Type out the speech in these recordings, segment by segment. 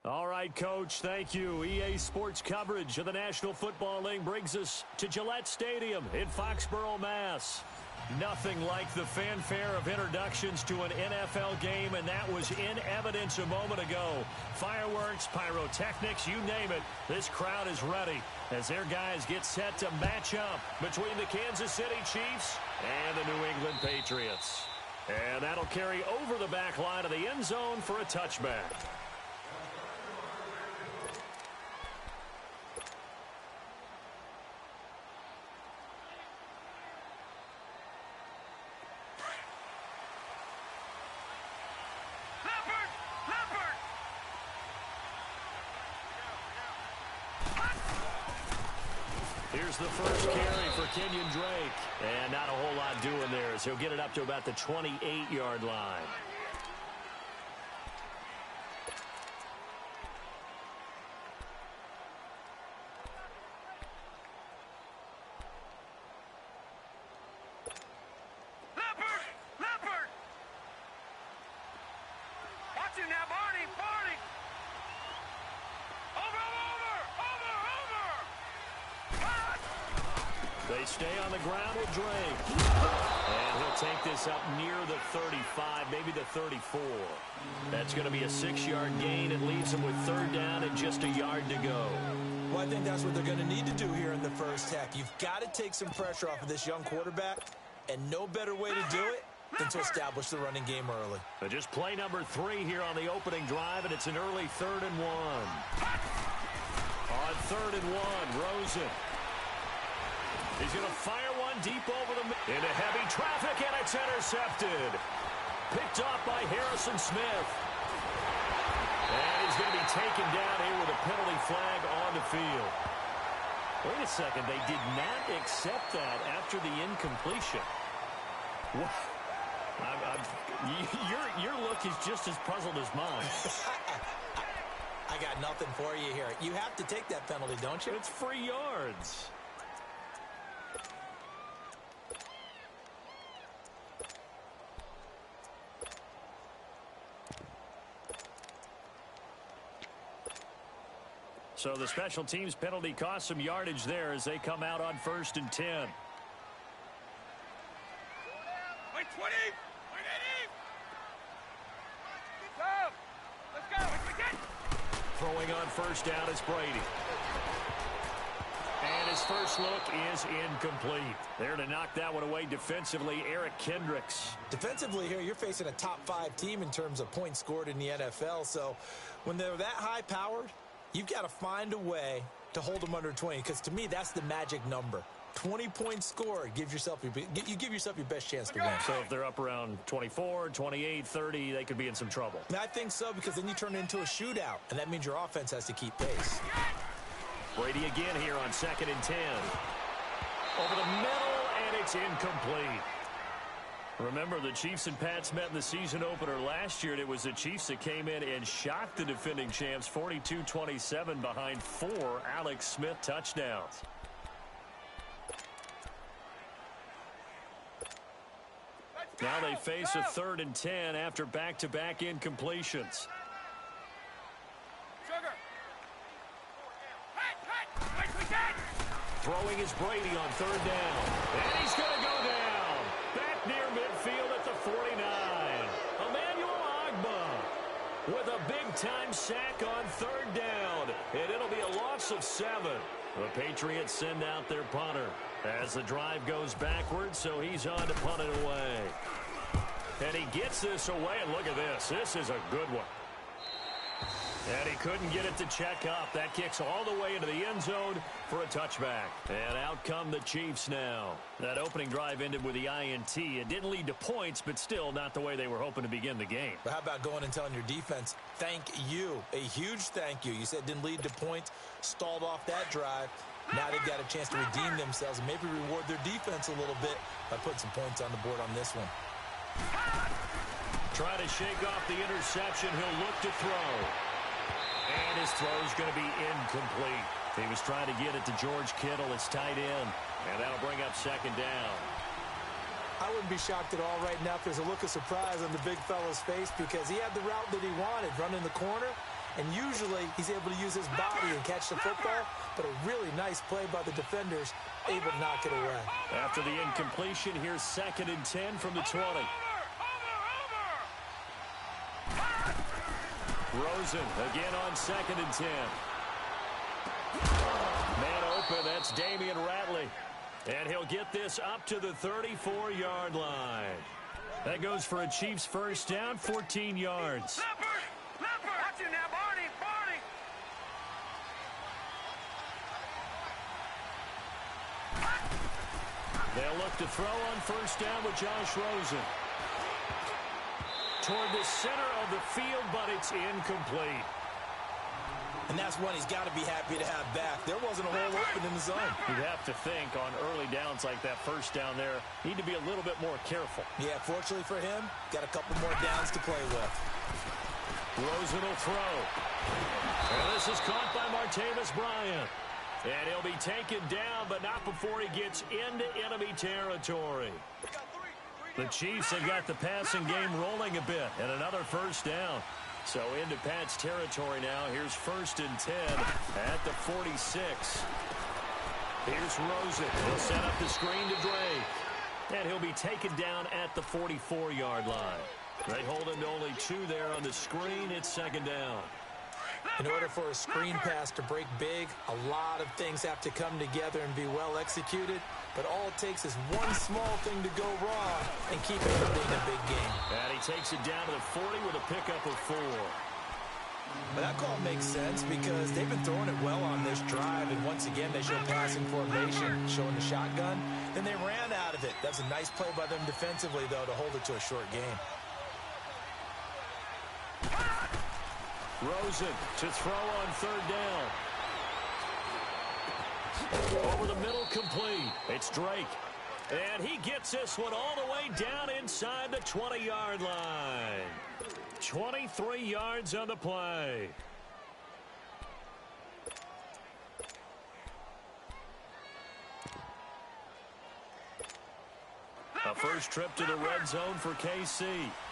All right, Coach, thank you. EA Sports coverage of the National Football League brings us to Gillette Stadium in Foxborough, Mass. Nothing like the fanfare of introductions to an NFL game, and that was in evidence a moment ago. Fireworks, pyrotechnics, you name it. This crowd is ready as their guys get set to match up between the Kansas City Chiefs and the New England Patriots. And that'll carry over the back line of the end zone for a touchback. Here's the first carry for Kenyon Drake. And not a whole lot doing there as he'll get it up to about the 28-yard line. Watch him now, Barney! They stay on the ground with Drake. And he'll take this up near the 35, maybe the 34. That's going to be a 6-yard gain. It leaves them with third down and just a yard to go. Well, I think that's what they're going to need to do here in the first half. You've got to take some pressure off of this young quarterback, and no better way to do it than to establish the running game early. Just play number 3 here on the opening drive, and it's an early 3rd and 1. On 3rd and 1, Rosen. He's going to fire one deep over the middle. Into heavy traffic, and it's intercepted. Picked off by Harrison Smith. And he's going to be taken down here with a penalty flag on the field. Wait a second. They did not accept that after the incompletion. What? Your look is just as puzzled as mine. I got nothing for you here. You have to take that penalty, don't you? It's free yards. So the special teams penalty cost some yardage there as they come out on 1st and 10. Wait, 20! Let's go! Throwing on 1st down is Brady. And his first look is incomplete. There to knock that one away defensively, Eric Kendricks. Defensively here, you're facing a top 5 team in terms of points scored in the NFL. So when they're that high-powered, you've got to find a way to hold them under 20, because to me, that's the magic number. 20 points scored, you give yourself your best chance to win. So if they're up around 24, 28, 30, they could be in some trouble. I think so, because then you turn it into a shootout, and that means your offense has to keep pace. Brady again here on 2nd and 10. Over the middle, and it's incomplete. Remember, the Chiefs and Pats met in the season opener last year, and it was the Chiefs that came in and shocked the defending champs 42-27 behind 4 Alex Smith touchdowns. Now they face a 3rd and 10 after back-to-back incompletions. Throwing is Brady on 3rd down. And he's going to go down. Back near midfield at the 49. Emmanuel Ogbah with a big-time sack on 3rd down. And it'll be a loss of 7. The Patriots send out their punter as the drive goes backwards, so he's on to punt it away. And he gets this away, and look at this. This is a good one. And he couldn't get it to check up. That kicks all the way into the end zone for a touchback. And out come the Chiefs now. That opening drive ended with the INT. It didn't lead to points, but still not the way they were hoping to begin the game. But how about going and telling your defense, thank you, a huge thank you. You said it didn't lead to points, stalled off that drive. Now they've got a chance to redeem themselves and maybe reward their defense a little bit by putting some points on the board on this one. Try to shake off the interception. He'll look to throw. And his throw is going to be incomplete. He was trying to get it to George Kittle, his tight end. And that'll bring up 2nd down. I wouldn't be shocked at all right now if there's a look of surprise on the big fella's face, because he had the route that he wanted, running the corner, and usually he's able to use his body and catch the football, but a really nice play by the defenders, able to knock it away. After the incompletion, here's 2nd and 10 from the 20. Rosen again on 2nd and 10. Man open, that's Damian Ratley. And he'll get this up to the 34-yard line. That goes for a Chiefs first down, 14 yards. They'll look to throw on first down with Josh Rosen. Toward the center of the field, but it's incomplete. And that's one he's got to be happy to have back. There wasn't a hole open in the zone. You'd have to think on early downs like that first down there, need to be a little bit more careful. Yeah, fortunately for him, got a couple more downs to play with. Rosen will throw. And this is caught by Martavis Bryant. And he'll be taken down, but not before he gets into enemy territory. The Chiefs have got the passing game rolling a bit, and another first down. So into Pat's territory now. Here's 1st and 10 at the 46. Here's Rosen. He'll set up the screen to Drake. And he'll be taken down at the 44-yard line. They hold him to only 2 there on the screen. It's 2nd down. In order for a screen pass to break big, a lot of things have to come together and be well executed. But all it takes is one small thing to go wrong and keep it from being a big game. And he takes it down to the 40 with a pickup of 4. But that call makes sense because they've been throwing it well on this drive. And once again, they show passing formation, showing the shotgun. Then they ran out of it. That's a nice play by them defensively, though, to hold it to a short game. Rosen to throw on 3rd down. Over the middle, complete. It's Drake. And he gets this one all the way down inside the 20-yard line. 23 yards on the play. A first trip to the red zone for KC.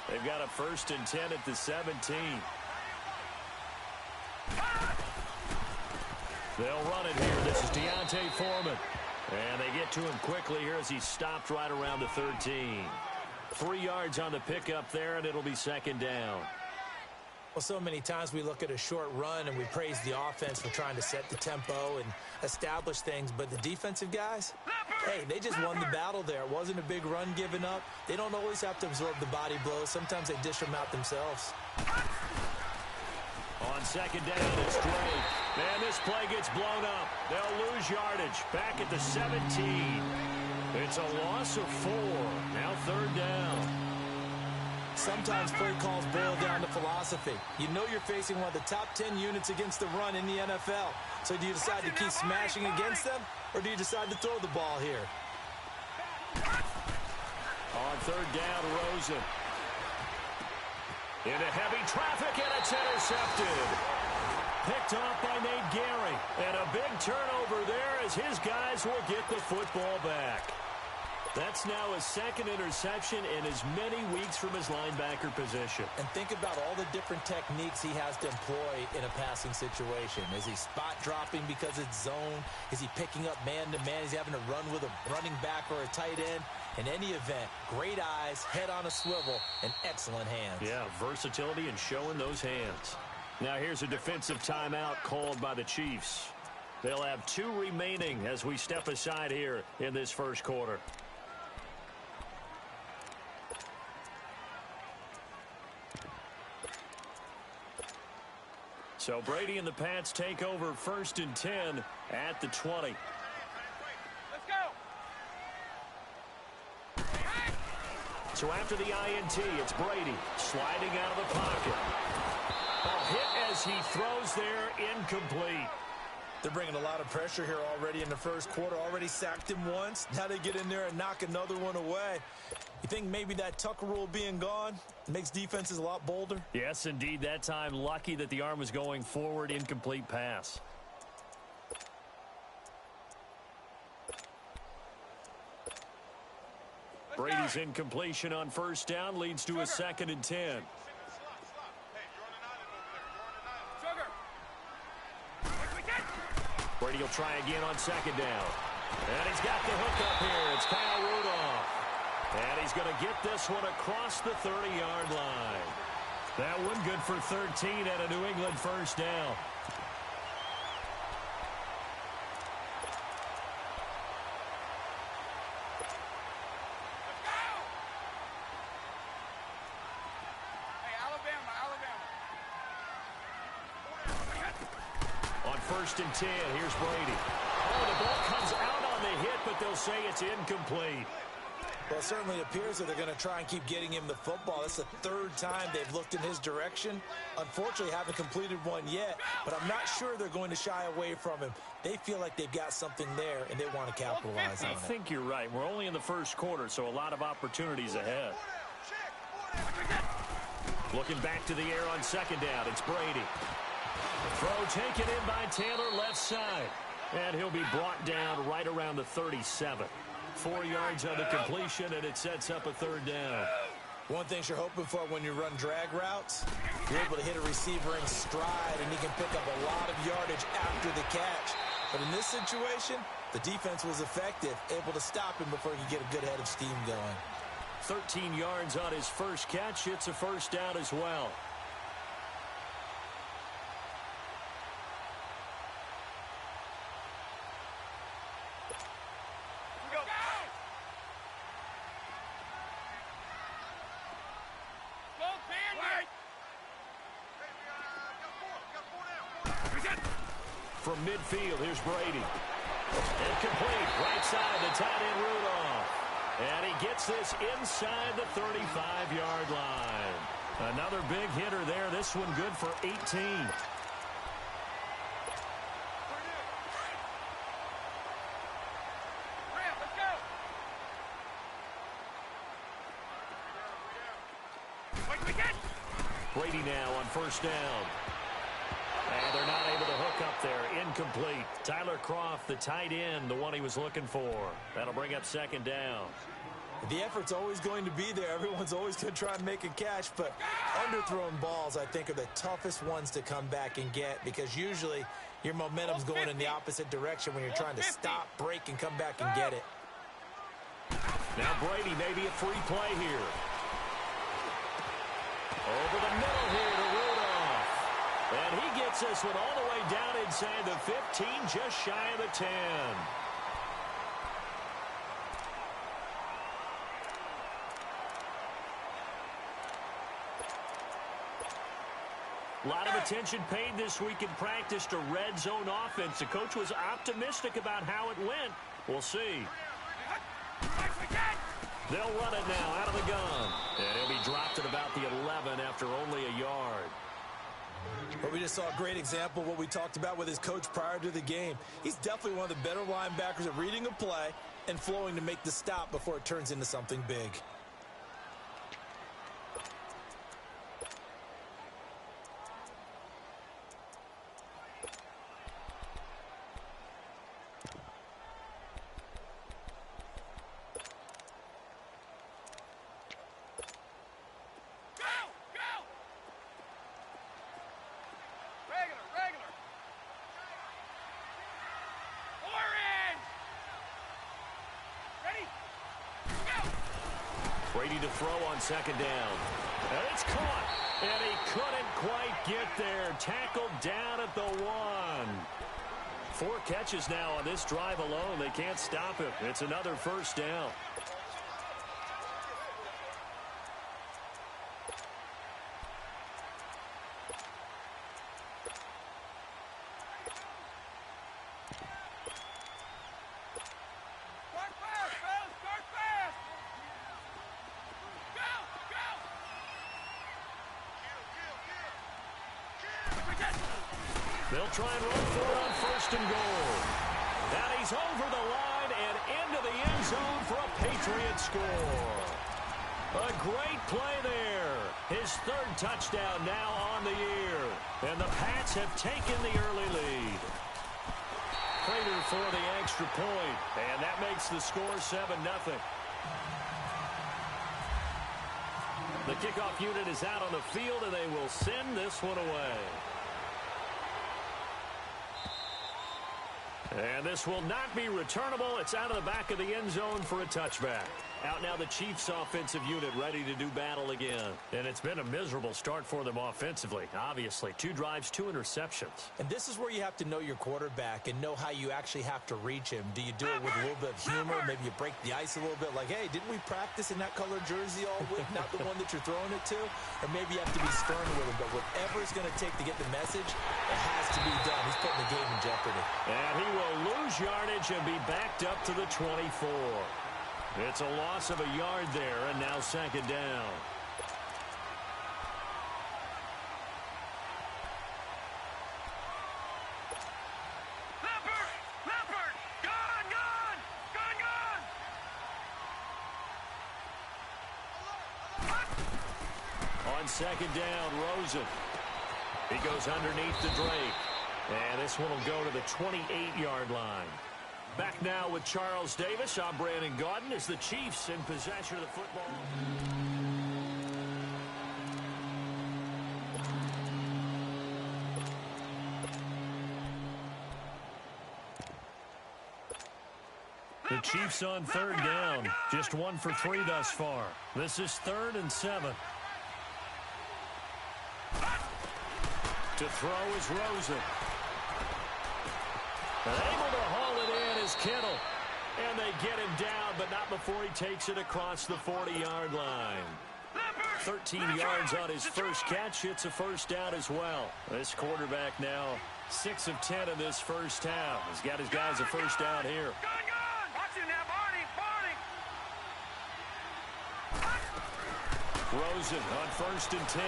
They've got a 1st and 10 at the 17. They'll run it here. This is Deontay Foreman. And they get to him quickly here as he stopped right around the 13. 3 yards on the pickup there, and it'll be 2nd down. Well, so many times we look at a short run and we praise the offense for trying to set the tempo and establish things. But the defensive guys, hey, they just won the battle there. It wasn't a big run given up. They don't always have to absorb the body blows. Sometimes they dish them out themselves. On 2nd down, it's Drake. And this play gets blown up. They'll lose yardage. Back at the 17. It's a loss of 4. Now 3rd down. Sometimes play calls boil down to philosophy. You know you're facing one of the top 10 units against the run in the NFL. So do you decide to keep smashing against them, or do you decide to throw the ball here? On 3rd down, Rosen. Into heavy traffic, and it's intercepted. Picked off by Nate Gary. And a big turnover there as his guys will get the football back. That's now his 2nd interception in as many weeks from his linebacker position. And think about all the different techniques he has to employ in a passing situation. Is he spot dropping because it's zone? Is he picking up man-to-man? Is he having to run with a running back or a tight end? In any event, great eyes, head on a swivel, and excellent hands. Yeah, versatility and showing those hands. Now here's a defensive timeout called by the Chiefs. They'll have 2 remaining as we step aside here in this first quarter. So Brady and the Pats take over 1st and 10 at the 20. Let's go. So after the INT, it's Brady sliding out of the pocket. Ball hit as he throws there, incomplete. They're bringing a lot of pressure here already in the first quarter. Already sacked him once. Now they get in there and knock another one away. You think maybe that Tucker rule being gone makes defenses a lot bolder? Yes, indeed. That time, lucky that the arm was going forward, incomplete pass. Brady's incompletion on 1st down leads to a 2nd and 10. Brady will try again on second down. And he's got the hook up here. It's Kyle Rudolph. And he's going to get this one across the 30-yard line. That one good for 13 at a New England first down. First and 10. Here's Brady. Oh, the ball comes out on the hit, but they'll say it's incomplete. Well, it certainly appears that they're going to try and keep getting him the football. That's the third time they've looked in his direction. Unfortunately, haven't completed one yet, but I'm not sure they're going to shy away from him. They feel like they've got something there, and they want to capitalize on it. I think you're right. We're only in the first quarter, so a lot of opportunities ahead. Looking back to the air on second down, it's Brady. Throw taken in by Taylor, left side. And he'll be brought down right around the 37. 4 yards on the completion, and it sets up a third down. One thing you're hoping for when you run drag routes, you're able to hit a receiver in stride, and he can pick up a lot of yardage after the catch. But in this situation, the defense was effective, able to stop him before he could get a good head of steam going. 13 yards on his first catch. It's a first down as well. From midfield, here's Brady. Incomplete, right side, the tight end Rudolph. And he gets this inside the 35-yard line. Another big hitter there. This one good for 18. Brady now on first down. And they're not able to hook up there. Incomplete. Tyler Kroft, the tight end, the one he was looking for. That'll bring up second down. The effort's always going to be there. Everyone's always going to try and make a catch, but underthrown balls, I think, are the toughest ones to come back and get because usually your momentum's going in the opposite direction when you're trying to stop, break, and come back and get it. Now Brady, maybe a free play here. Over the middle here to Rudolph. And he gets this one all the way down inside the 15, just shy of the 10. A lot of attention paid this week in practice to red zone offense. The coach was optimistic about how it went. We'll see. They'll run it now out of the gun. And he'll be dropped at about the 11 after only a yard. But we just saw a great example of what we talked about with his coach prior to the game. He's definitely one of the better linebackers at reading a play and flowing to make the stop before it turns into something big. Brady to throw on second down. And it's caught. And he couldn't quite get there. Tackled down at the 1. 4 catches now on this drive alone. They can't stop him. It's another first down. They'll try and run for it on first and goal. And he's over the line and into the end zone for a Patriot score. A great play there. His 3rd touchdown now on the year. And the Pats have taken the early lead. Prater for the extra point. And that makes the score 7-0. The kickoff unit is out on the field, and they will send this one away. And this will not be returnable. It's out of the back of the end zone for a touchback. Out now the Chiefs offensive unit ready to do battle again. And it's been a miserable start for them offensively. Obviously, 2 drives, 2 interceptions. And this is where you have to know your quarterback and know how you actually have to reach him. Do you do it with a little bit of humor? Maybe you break the ice a little bit like, hey, didn't we practice in that colored jersey all week? Not the one that you're throwing it to? Or maybe you have to be stern with him. But whatever it's going to take to get the message, it has to be done. He's putting the game in jeopardy. And he will lose yardage and be backed up to the 24. It's a loss of a yard there, and now 2nd down. Leopard! Gone! On 2nd down, Rosen. He goes underneath to Drake. And this one will go to the 28-yard line. Back now with Charles Davis. I'm Brandon Gaudin as the Chiefs in possession of the football. The Chiefs on 3rd down. Just 1 for 3 thus far. This is 3rd and 7. To throw is Rosen. Able to haul it in is Kittle. And they get him down, but not before he takes it across the 40-yard line. 13 yards on his first catch. It's a first down as well. This quarterback now 6 of 10 in this first half. He's got his guys a first down here. Watch him now, Barney! Rosen on 1st and 10.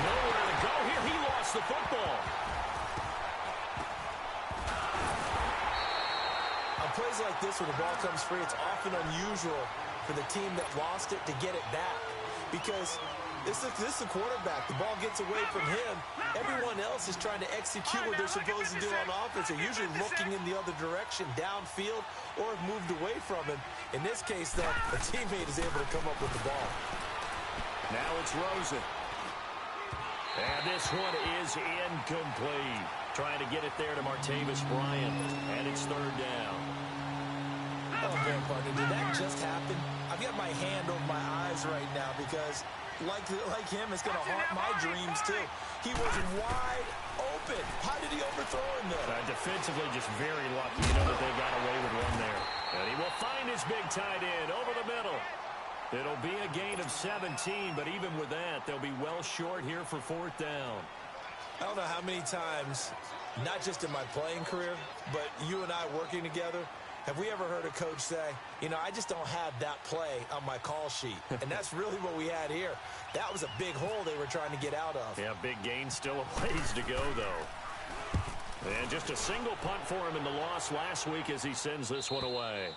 Nowhere to go here. He lost the football. On plays like this where the ball comes free, it's often unusual for the team that lost it to get it back because this is the quarterback. The ball gets away from him. Everyone else is trying to execute what they're supposed to do on offense. They're usually looking in the other direction, downfield, or have moved away from him. In this case, though, a teammate is able to come up with the ball. Now it's Rosen. And this one is incomplete. Trying to get it there to Martavis Bryant. And it's 3rd down. Oh, man, partner, did that just happen? I've got my hand over my eyes right now because, like him, it's going to haunt my dreams, too. He was wide open. How did he overthrow him there? Defensively, just very lucky. You know that they got away with one there. And he will find his big tight end over the middle. It'll be a gain of 17, but even with that, they'll be well short here for 4th down. I don't know how many times, not just in my playing career, but you and I working together, have we ever heard a coach say, you know, I just don't have that play on my call sheet. And that's really what we had here. That was a big hole they were trying to get out of. Yeah, big gain, still a ways to go, though. And just a single punt for him in the loss last week as he sends this one away.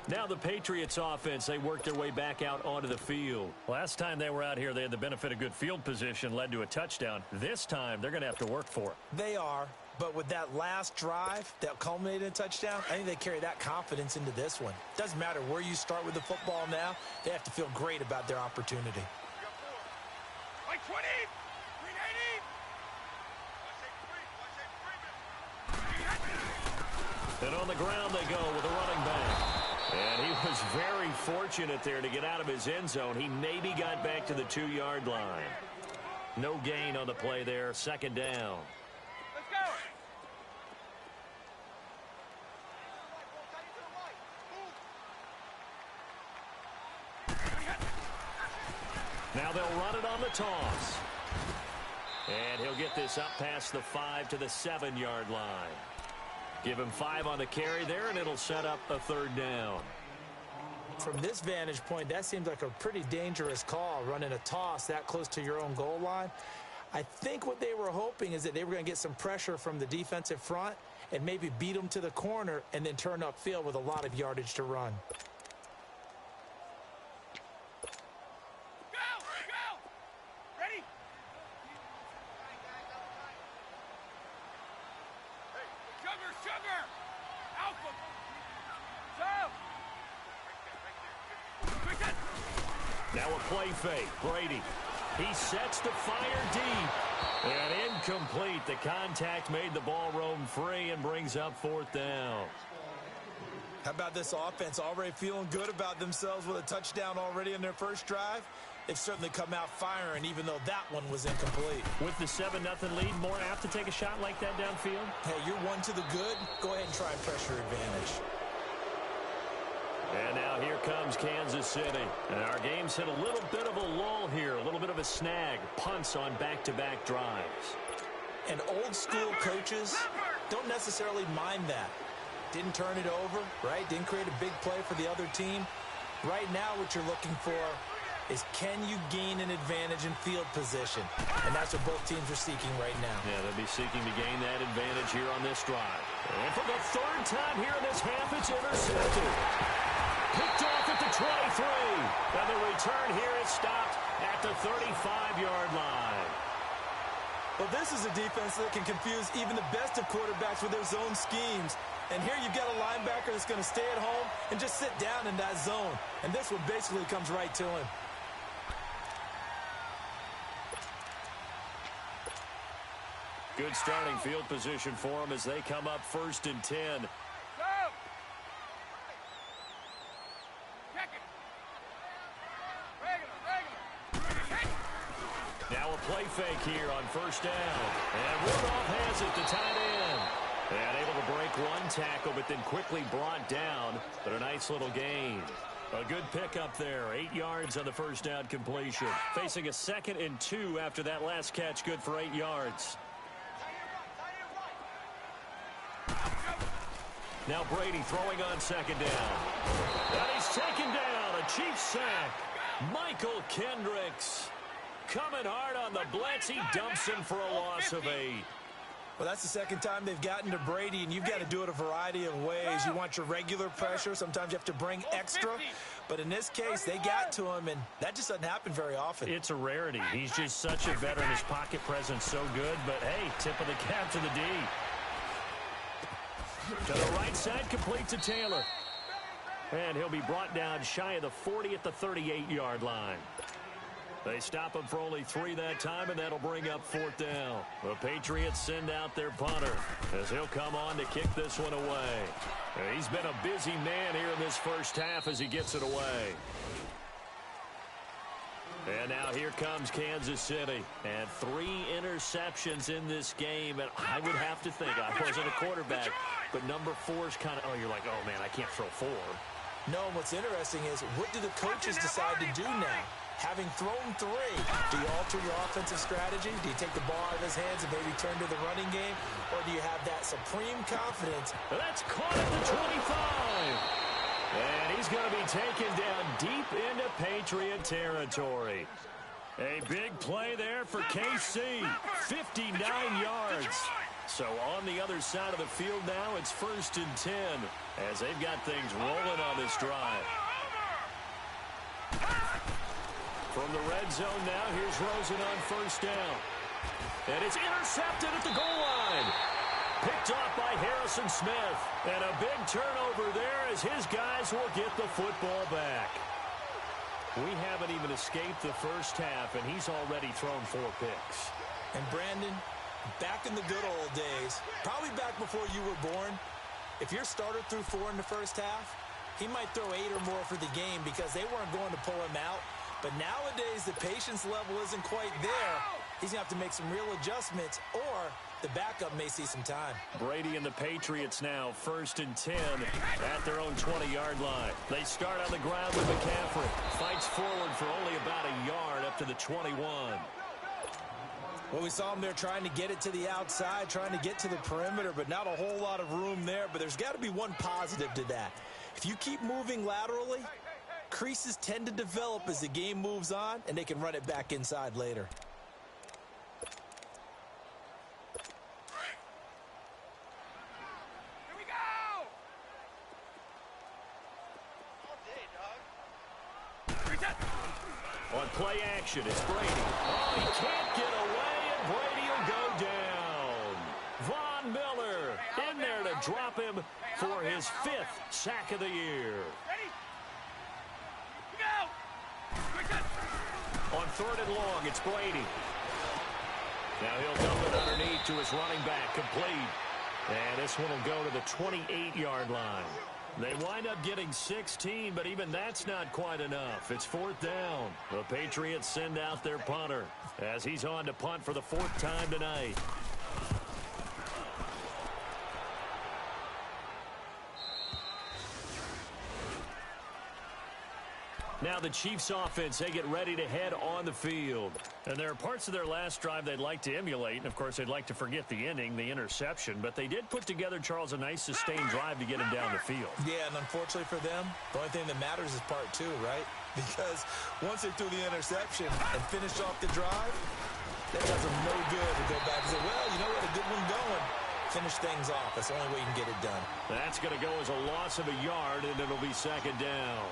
Now the Patriots offense, they worked their way back out onto the field. Last time they were out here, they had the benefit of good field position, led to a touchdown. This time, they're going to have to work for it. They are, but with that last drive that culminated in a touchdown, I think they carry that confidence into this one. Doesn't matter where you start with the football now, they have to feel great about their opportunity. Like 20! 380! And on the ground they go with a running back. And he was very fortunate there to get out of his end zone. He maybe got back to the 2-yard line. No gain on the play there. 2nd down. Let's go! Now they'll run it on the toss. And he'll get this up past the 5 to the 7-yard line. Give him 5 on the carry there, and it'll set up a 3rd down. From this vantage point, that seems like a pretty dangerous call, running a toss that close to your own goal line. I think what they were hoping is that they were going to get some pressure from the defensive front and maybe beat them to the corner and then turn upfield with a lot of yardage to run. Now a play fake. Brady. He sets to fire deep. And incomplete. The contact made the ball roam free and brings up 4th down. How about this offense already feeling good about themselves with a touchdown already in their first drive? They've certainly come out firing, even though that one was incomplete. With the 7-0 lead, more apt to take a shot like that downfield? Hey, you're one to the good. Go ahead and try pressure advantage. And now here comes Kansas City. And our game's hit a little bit of a lull here, a little bit of a snag. Punts on back-to-back drives. And old-school coaches don't necessarily mind that. Didn't turn it over, right? Didn't create a big play for the other team. Right now, what you're looking for is can you gain an advantage in field position? And that's what both teams are seeking right now. Yeah, they'll be seeking to gain that advantage here on this drive. And for the 3rd time here in this half, it's intercepted. Picked off at the 23. And the return here is stopped at the 35-yard line. Well, this is a defense that can confuse even the best of quarterbacks with their zone schemes. And here you've got a linebacker that's going to stay at home and just sit down in that zone. And this one basically comes right to him. Good starting field position for them as they come up 1st and 10. Go! Check it. Regular. Now a play fake here on 1st down. And Rudolph has it, the tight end. And able to break one tackle, but then quickly brought down. But a nice little gain. A good pickup there. 8 yards on the 1st down completion. Facing a 2nd and 2 after that last catch. Good for 8 yards. Now Brady throwing on 2nd down. And he's taken down. A Chiefs sack. Michael Kendricks coming hard on the blitz. He dumps him for a loss of 8. Well, that's the 2nd time they've gotten to Brady, and you've got to do it a variety of ways. You want your regular pressure. Sometimes you have to bring extra. But in this case, they got to him, and that just doesn't happen very often. It's a rarity. He's just such a veteran. His pocket presence so good. But, hey, tip of the cap to the D. To the right side, complete to Taylor. And he'll be brought down shy of the 40 at the 38-yard line. They stop him for only 3 that time, and that'll bring up 4th down. The Patriots send out their punter as he'll come on to kick this one away. He's been a busy man here in this first half as he gets it away. And now here comes Kansas City. And 3 interceptions in this game. And I would have to think, I wasn't a quarterback, but number 4 is kind of, oh, you're like, oh, man, I can't throw 4. No, what's interesting is what do the coaches decide to do now? Having thrown 3, do you alter your offensive strategy? Do you take the ball out of his hands and maybe turn to the running game? Or do you have that supreme confidence? That's caught at the 25. And he's going to be taken down deep into Patriot territory. A big play there for KC. 59 yards. So on the other side of the field now, it's 1st and 10 as they've got things rolling on this drive. From the red zone now, here's Rosen on 1st down. And it's intercepted at the goal line. Picked off by Harrison Smith. And a big turnover there as his guys will get the football back. We haven't even escaped the first half, and he's already thrown 4 picks. And Brandon, back in the good old days, probably back before you were born, if your starter threw 4 in the first half, he might throw 8 or more for the game because they weren't going to pull him out. But nowadays, the patience level isn't quite there. He's going to have to make some real adjustments, or the backup may see some time. Brady and the Patriots now 1st and 10 at their own 20-yard line. They start on the ground with McCaffrey. Fights forward for only about a yard up to the 21. Well, we saw him there trying to get it to the outside, trying to get to the perimeter, but not a whole lot of room there. But there's got to be one positive to that. If you keep moving laterally, creases tend to develop as the game moves on, and they can run it back inside later. Here we go! On play action, it's Brady. Oh, he can't get away, and Brady will go down. Von Miller in there to drop him for his 5th sack of the year. Ready? Go! On 3rd and long, it's Brady. Now he'll dump it underneath underneath to his running back, complete. And this one will go to the 28-yard line. They wind up getting 16, but even that's not quite enough. It's 4th down. The Patriots send out their punter as he's on to punt for the 4th time tonight. Now the Chiefs offense, they get ready to head on the field. And there are parts of their last drive they'd like to emulate. And, of course, they'd like to forget the ending, the interception. But they did put together, Charles, a nice sustained drive to get him down the field. Yeah, and unfortunately for them, the only thing that matters is part 2, right? Because once they threw the interception and finished off the drive, that does them no good to go back and say, well, you know what, a good one going. Finish things off. That's the only way you can get it done. That's going to go as a loss of a yard, and it'll be 2nd down.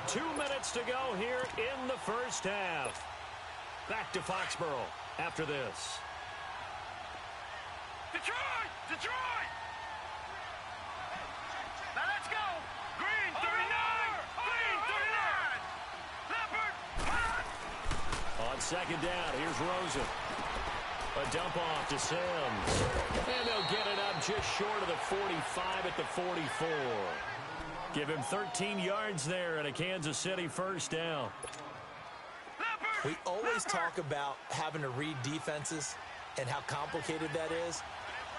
Two minutes to go here in the first half. Back to Foxborough after this. Detroit! Detroit! Now let's go! Green 39! Green 39! Leopard! On 2nd down, here's Rosen. A dump off to Sims. And they'll get it up just short of the 45 at the 44. Give him 13 yards there and a Kansas City 1st down. We always talk about having to read defenses and how complicated that is.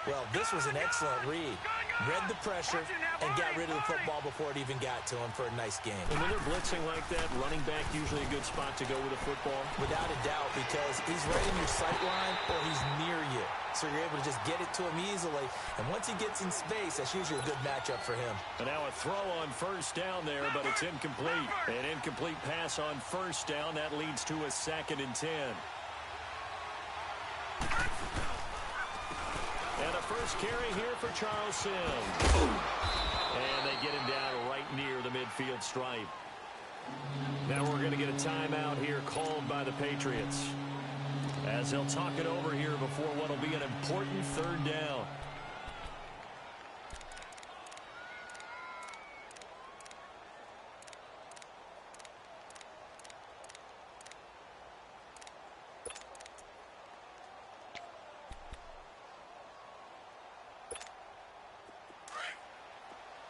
Well, this was an excellent read. Read the pressure and got rid of the football before it even got to him for a nice game. And when they're blitzing like that, running back usually a good spot to go with a football? Without a doubt, because he's right in your sight line or he's near you. So you're able to just get it to him easily. And once he gets in space, that's usually a good matchup for him. And now a throw on 1st down there, but it's incomplete. An incomplete pass on 1st down. That leads to a 2nd and 10. And a first carry here for Charles Sims. And they get him down right near the midfield stripe. Now we're going to get a timeout here called by the Patriots, as they'll talk it over here before what will be an important 3rd down.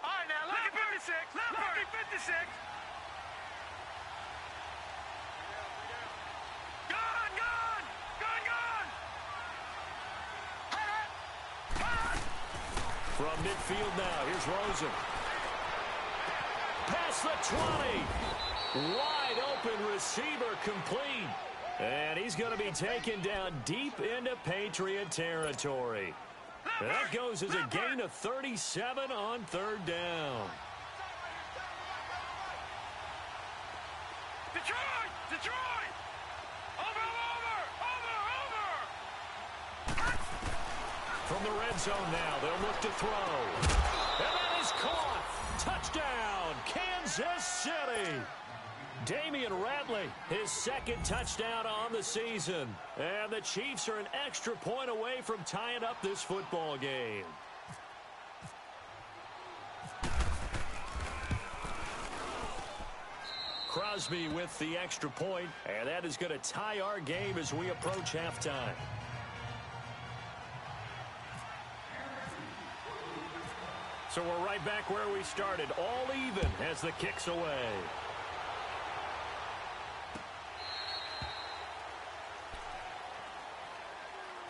All right, now look at 56. Look at 56. From midfield now, here's Rosen. Past the 20. Wide open receiver complete. And he's going to be taken down deep into Patriot territory. And that goes as a gain of 37 on 3rd down. Detroit! Detroit! Over! From the red zone now, they'll look to throw. And that is caught. Touchdown, Kansas City. Damian Ratley, his 2nd touchdown on the season. And the Chiefs are an extra point away from tying up this football game. Crosby with the extra point, and that is going to tie our game as we approach halftime. So we're right back where we started, all even as the kick's away.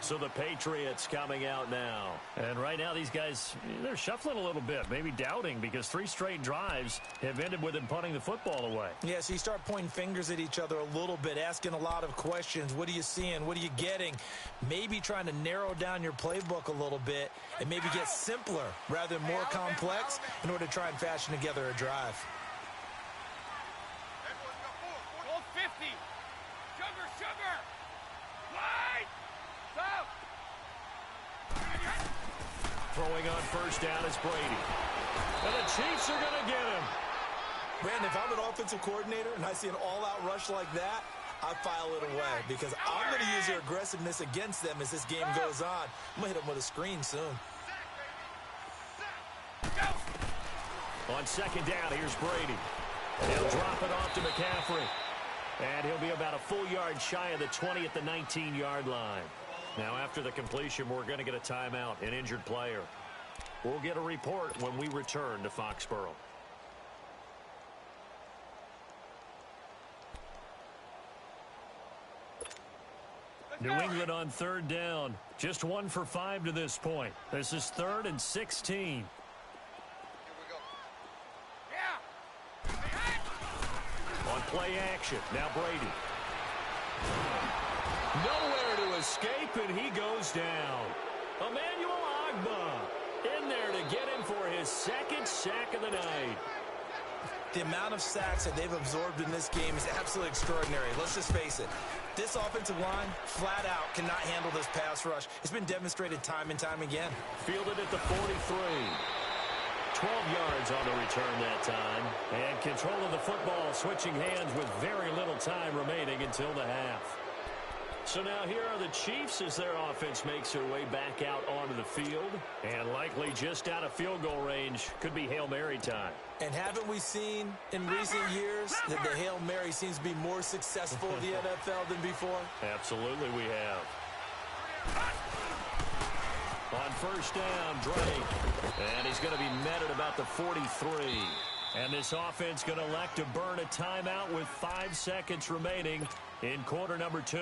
So the Patriots coming out now. And right now these guys, they're shuffling a little bit, maybe doubting, because 3 straight drives have ended with them punting the football away. Yeah, so you start pointing fingers at each other a little bit, asking a lot of questions. What are you seeing? What are you getting? Maybe trying to narrow down your playbook a little bit and maybe get simpler rather than more complex in order to try and fashion together a drive. 50. Sugar! Wide! Stop! Throwing on 1st down is Brady. And the Chiefs are going to get him. Brandon, if I'm an offensive coordinator and I see an all-out rush like that, I file it away because I'm going to use their aggressiveness against them as this game goes on. I'm going to hit them with a screen soon. On 2nd down, here's Brady. He'll drop it off to McCaffrey. And he'll be about a full yard shy of the 20 at the 19-yard line. Now, after the completion, we're going to get a timeout, an injured player. We'll get a report when we return to Foxborough. New England on third down. Just 1 for 5 to this point. This is 3rd and 16. On play action, now Brady. Nowhere to escape, and he goes down. Emmanuel Ogbah in there to get him for his 2nd sack of the night. The amount of sacks that they've absorbed in this game is absolutely extraordinary. Let's just face it. This offensive line, flat out, cannot handle this pass rush. It's been demonstrated time and time again. Fielded at the 43. 12 yards on the return that time. And control of the football, switching hands with very little time remaining until the half. So now here are the Chiefs as their offense makes their way back out onto the field. And likely just out of field goal range. Could be Hail Mary time. And haven't we seen in recent years that the Hail Mary seems to be more successful in the NFL than before? Absolutely we have. On first down, Drake. And he's going to be met at about the 43. And this offense going to elect to burn a timeout with 5 seconds remaining in quarter number 2.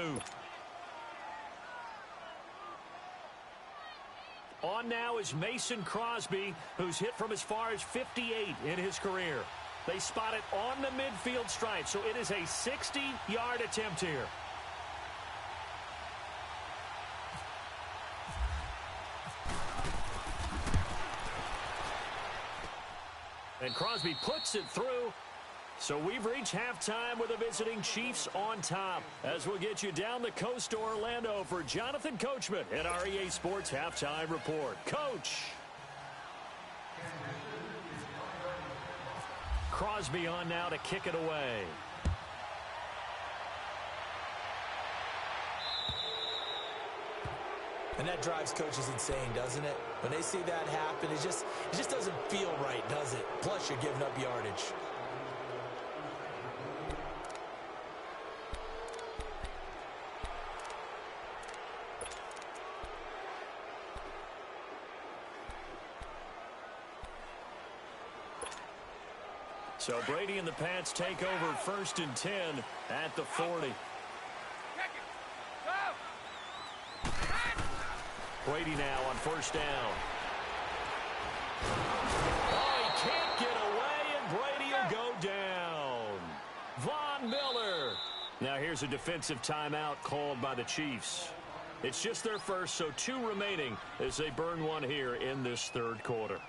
On now is Mason Crosby, who's hit from as far as 58 in his career. They spot it on the midfield stripe, so it is a 60-yard attempt here. And Crosby puts it through. So we've reached halftime with the visiting Chiefs on top. As we'll get you down the coast to Orlando for Jonathan Coachman at our EA Sports Halftime Report. Coach. Crosby on now to kick it away. And that drives coaches insane, doesn't it? When they see that happen, it just doesn't feel right, does it? Plus, you're giving up yardage. So Brady and the Pats take over 1st and 10 at the 40. Brady now on first down. Oh, he can't get away, and Brady will go down. Von Miller. Now here's a defensive timeout called by the Chiefs. It's just their first, so 2 remaining as they burn one here in this 3rd quarter.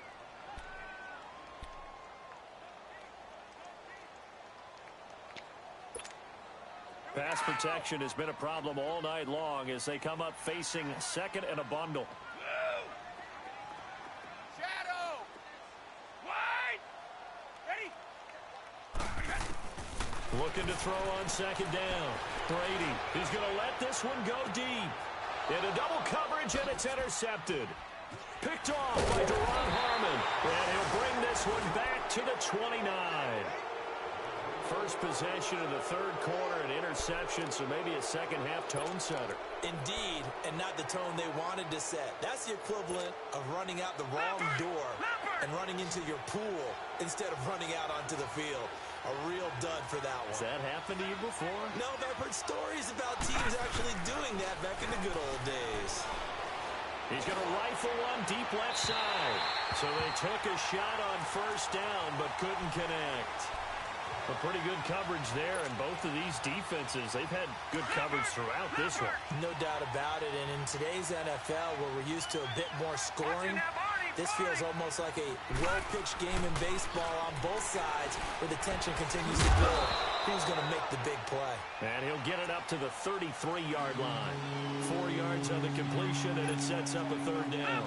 Pass protection has been a problem all night long as they come up facing 2nd and a bundle. Shadow! Wide! Ready? Looking to throw on 2nd down. Brady is going to let this one go deep. Into double coverage, and it's intercepted. Picked off by Deron Harmon. And he'll bring this one back to the 29. First possession of the 3rd quarter, an interception, so maybe a second-half tone setter. Indeed, and not the tone they wanted to set. That's the equivalent of running out the wrong door and running into your pool instead of running out onto the field. A real dud for that one. Has that happened to you before? No, but I've heard stories about teams actually doing that back in the good old days. He's going to rifle one deep left side. So they took a shot on first down but couldn't connect. A pretty good coverage there, and both of these defenses, they've had good coverage throughout this one. No doubt about it, and in today's NFL, where we're used to a bit more scoring, this feels almost like a well-pitched game in baseball on both sides, where the tension continues to build. Who's going to make the big play? And he'll get it up to the 33-yard line. 4 yards on the completion, and it sets up a 3rd down.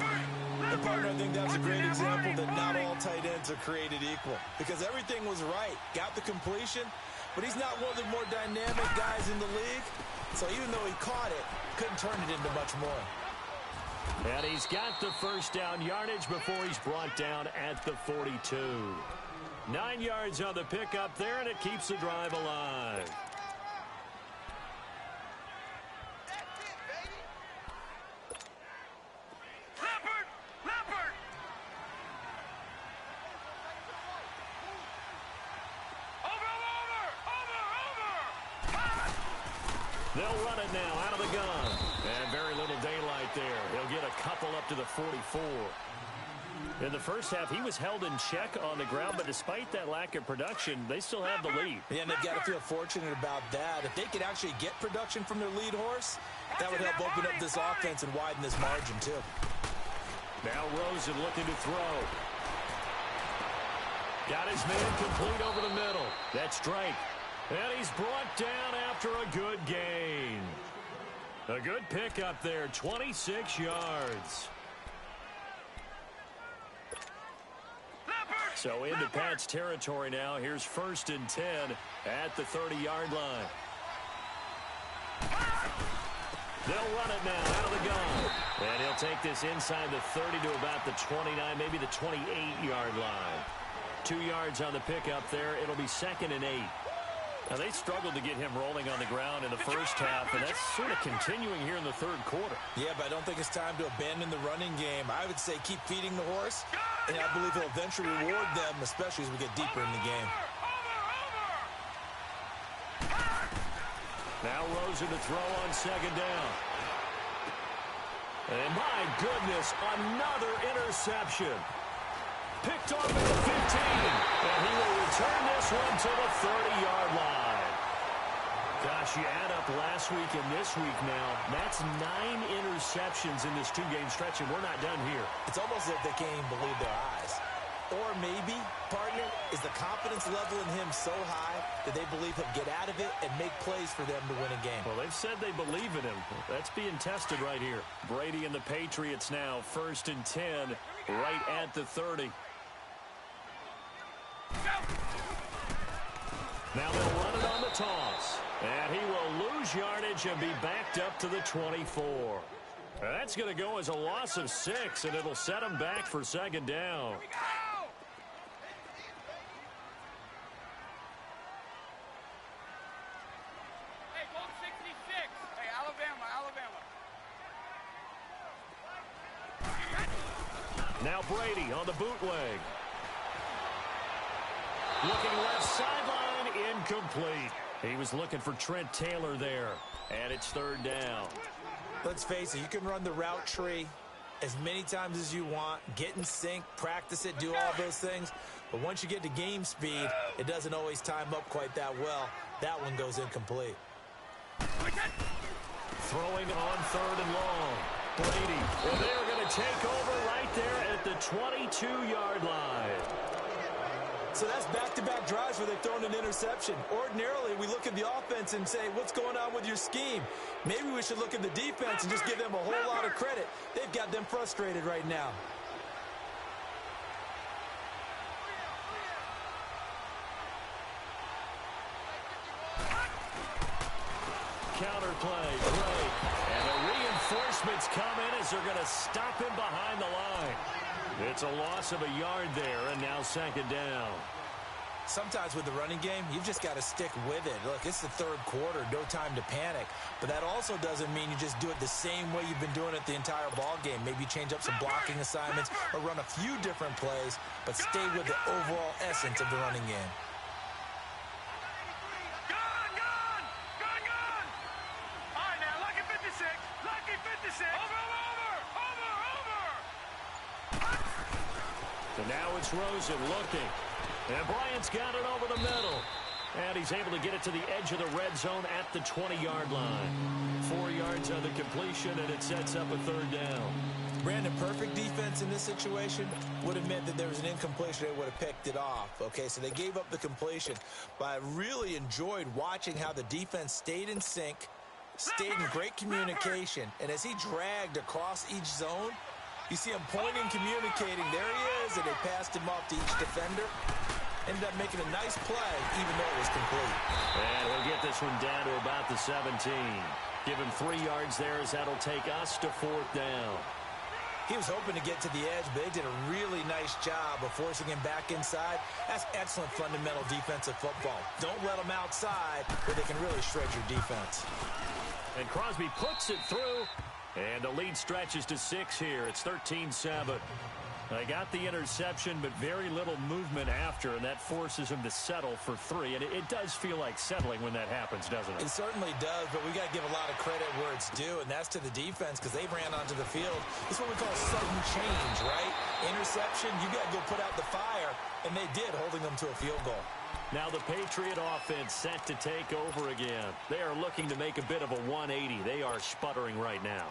And partner, I think that's a great example that not all tight ends are created equal. Because everything was right. Got the completion, but he's not one of the more dynamic guys in the league. So even though he caught it, couldn't turn it into much more. And he's got the first down yardage before he's brought down at the 42. 9 yards on the pickup there, and it keeps the drive alive. They'll run it now out of the gun. And very little daylight there. He'll get a couple up to the 44. In the first half, he was held in check on the ground, but despite that lack of production, they still have the lead. Yeah, and they've got to feel fortunate about that. If they could actually get production from their lead horse, that would help open up this offense and widen this margin, too. Now Rosen looking to throw. Got his man complete over the middle. That's Drake. And he's brought down after a good gain. A good pickup there, 26 yards. So into Pat's territory now. Here's 1st and 10 at the 30-yard line. They'll run it now out of the gun. And he'll take this inside the 30 to about the 29, maybe the 28-yard line. 2 yards on the pickup there. It'll be 2nd and 8. Now, they struggled to get him rolling on the ground in the first half, and that's sort of continuing here in the third quarter. Yeah, but I don't think it's time to abandon the running game. I would say keep feeding the horse, and I believe he'll eventually reward them, especially as we get deeper in the game. Now Rosen to throw on 2nd down. And my goodness, another interception. Picked off at the 15, and he will return this one to the 30-yard line. Gosh, you add up last week and this week now, that's 9 interceptions in this 2-game stretch, and we're not done here. It's almost as if they can't even believe their eyes. Or maybe, partner, is the confidence level in him so high that they believe he'll get out of it and make plays for them to win a game. Well, they've said they believe in him. That's being tested right here. Brady and the Patriots now, 1st and 10, right at the 30. Now they'll run it on the toss. And he will lose yardage and be backed up to the 24. That's going to go as a loss of 6, and it'll set him back for 2nd down. Hey, Gold 66. Hey, Alabama. Now Brady on the bootleg. Looking left sideline, incomplete. He was looking for Trent Taylor there, and it's 3rd down. Let's face it, you can run the route tree as many times as you want, get in sync, practice it, do all those things. But once you get to game speed, it doesn't always time up quite that well. That one goes incomplete. Throwing on 3rd and long. Brady, well, they're going to take over right there at the 22-yard line. So that's back-to-back drives where they've thrown an interception. Ordinarily, we look at the offense and say, what's going on with your scheme? Maybe we should look at the defense and just give them a whole lot of credit. They've got them frustrated right now. Counterplay, break, and the reinforcements come in as they're going to stop him behind the line. It's a loss of a yard there, and now 2nd down. Sometimes with the running game, you've just got to stick with it. Look, it's the 3rd quarter, no time to panic. But that also doesn't mean you just do it the same way you've been doing it the entire ball game. Maybe change up some blocking assignments or run a few different plays, but stay with the overall essence of the running game. So now it's Rosen looking. And Bryant's got it over the middle. And he's able to get it to the edge of the red zone at the 20-yard line. 4 yards on the completion, and it sets up a 3rd down. Brandon, perfect defense in this situation would have meant that there was an incompletion. They would have picked it off. Okay, so they gave up the completion. But I really enjoyed watching how the defense stayed in sync, stayed in great communication. And as he dragged across each zone, you see him pointing, communicating. There he is, and they passed him off to each defender. Ended up making a nice play, even though it was complete. And we'll get this one down to about the 17. Give him 3 yards there as that'll take us to 4th down. He was hoping to get to the edge, but they did a really nice job of forcing him back inside. That's excellent fundamental defensive football. Don't let them outside where they can really shred your defense. And Crosby puts it through, And the lead stretches to 6 here. It's 13-7. They got the interception, but very little movement after, and that forces him to settle for 3. And it does feel like settling when that happens, doesn't it? It certainly does, but we got to give a lot of credit where it's due, and that's to the defense because they ran onto the field. This is what we call sudden change, right? Interception, you got to go put out the fire, and they did, holding them to a field goal. Now the Patriot offense set to take over again. They are looking to make a bit of a 180. They are sputtering right now.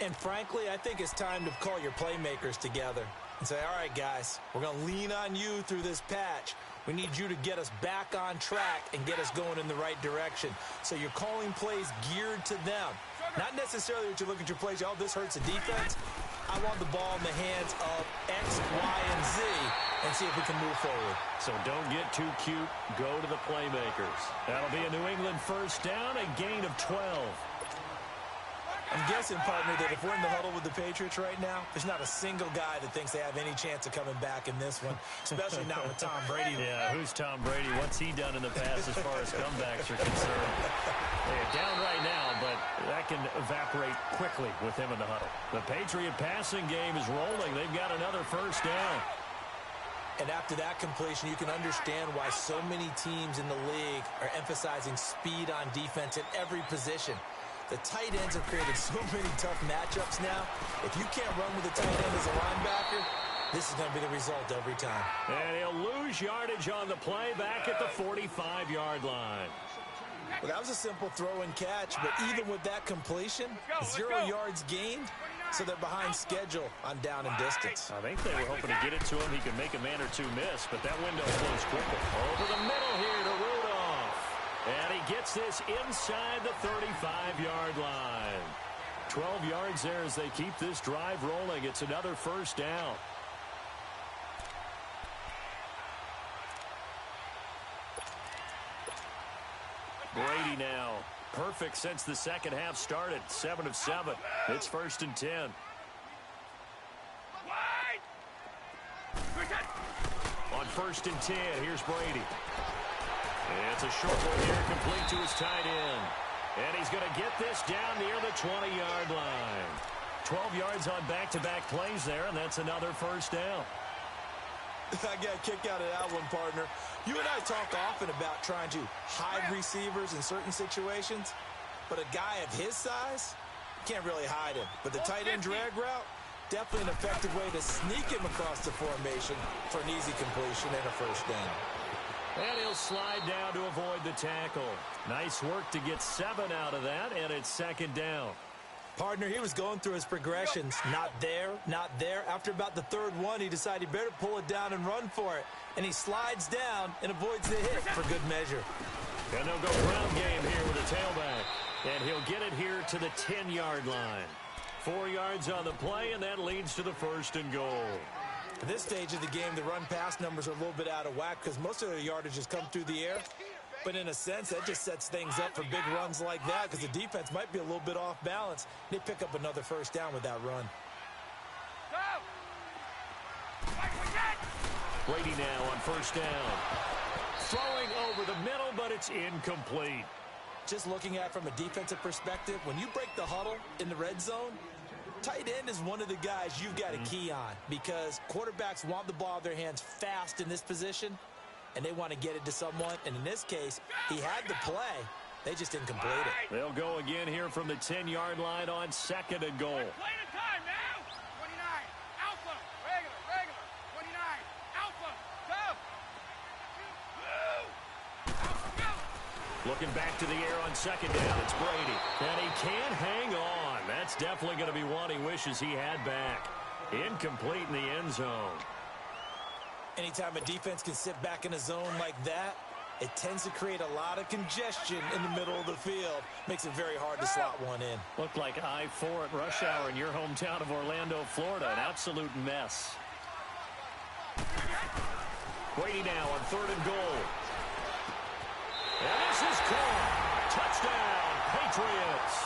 And frankly, I think it's time to call your playmakers together and say, all right, guys, we're going to lean on you through this patch. We need you to get us back on track and get us going in the right direction. So you're calling plays geared to them. Not necessarily that you look at your plays, oh, this hurts the defense. I want the ball in the hands of X, Y, and Z and see if we can move forward. So don't get too cute. Go to the playmakers. That'll be a New England first down, a gain of 12. I'm guessing, partner, that if we're in the huddle with the Patriots right now, there's not a single guy that thinks they have any chance of coming back in this one, especially not with Tom Brady. Yeah, who's Tom Brady? What's he done in the past as far as comebacks are concerned? They're down right now, but that can evaporate quickly with him in the huddle. The Patriot passing game is rolling. They've got another first down. And after that completion, you can understand why so many teams in the league are emphasizing speed on defense at every position. The tight ends have created so many tough matchups now. If you can't run with a tight end as a linebacker, this is going to be the result every time. And he'll lose yardage on the play back at the 45-yard line. Well, that was a simple throw and catch, but even with that completion, 0 yards gained, so they're behind schedule on down and distance. I think they were hoping to get it to him. He could make a man or two miss, but that window closed quickly. Over the middle here to Rudolph. And he gets this inside the 35-yard line. 12 yards there as they keep this drive rolling. It's another first down. Brady now. Perfect since the second half started. 7 of 7. It's 1st and 10. On 1st and 10, here's Brady. It's a short one here, complete to his tight end. And he's going to get this down near the 20-yard line. 12 yards on back-to-back plays there, and that's another first down. I got a kick out of that one, partner. You and I talk often about trying to hide receivers in certain situations, but a guy of his size can't really hide him. But the tight end drag route, definitely an effective way to sneak him across the formation for an easy completion and a first down. And he'll slide down to avoid the tackle. Nice work to get 7 out of that, and it's 2nd down. Partner, he was going through his progressions. Not there, not there. After about the 3rd one, he decided he better pull it down and run for it. And he slides down and avoids the hit for good measure. And they'll go ground game here with a tailback. And he'll get it here to the 10-yard line. 4 yards on the play, and that leads to the 1st and goal. At this stage of the game, the run-pass numbers are a little bit out of whack because most of their yardage has come through the air. But in a sense, that just sets things up for big runs like that because the defense might be a little bit off balance. They pick up another first down with that run. Brady now on 1st down. Throwing over the middle, but it's incomplete. Just looking at it from a defensive perspective, when you break the huddle in the red zone, tight end is one of the guys you've got to key on because quarterbacks want the ball in their hands fast in this position, and they want to get it to someone. And in this case, he had the play. They just didn't complete it. They'll go again here from the 10-yard line on 2nd and goal. Play the time now. 29, alpha, regular, 29, alpha, go. Looking back to the air on 2nd down, it's Brady. And he can't hang on. That's definitely going to be one he wishes he had back. Incomplete in the end zone. Anytime a defense can sit back in a zone like that, it tends to create a lot of congestion in the middle of the field. Makes it very hard to slot one in. Looked like I-4 at rush hour in your hometown of Orlando, Florida. An absolute mess. Brady now on 3rd and goal. And this is caught. Touchdown, Patriots.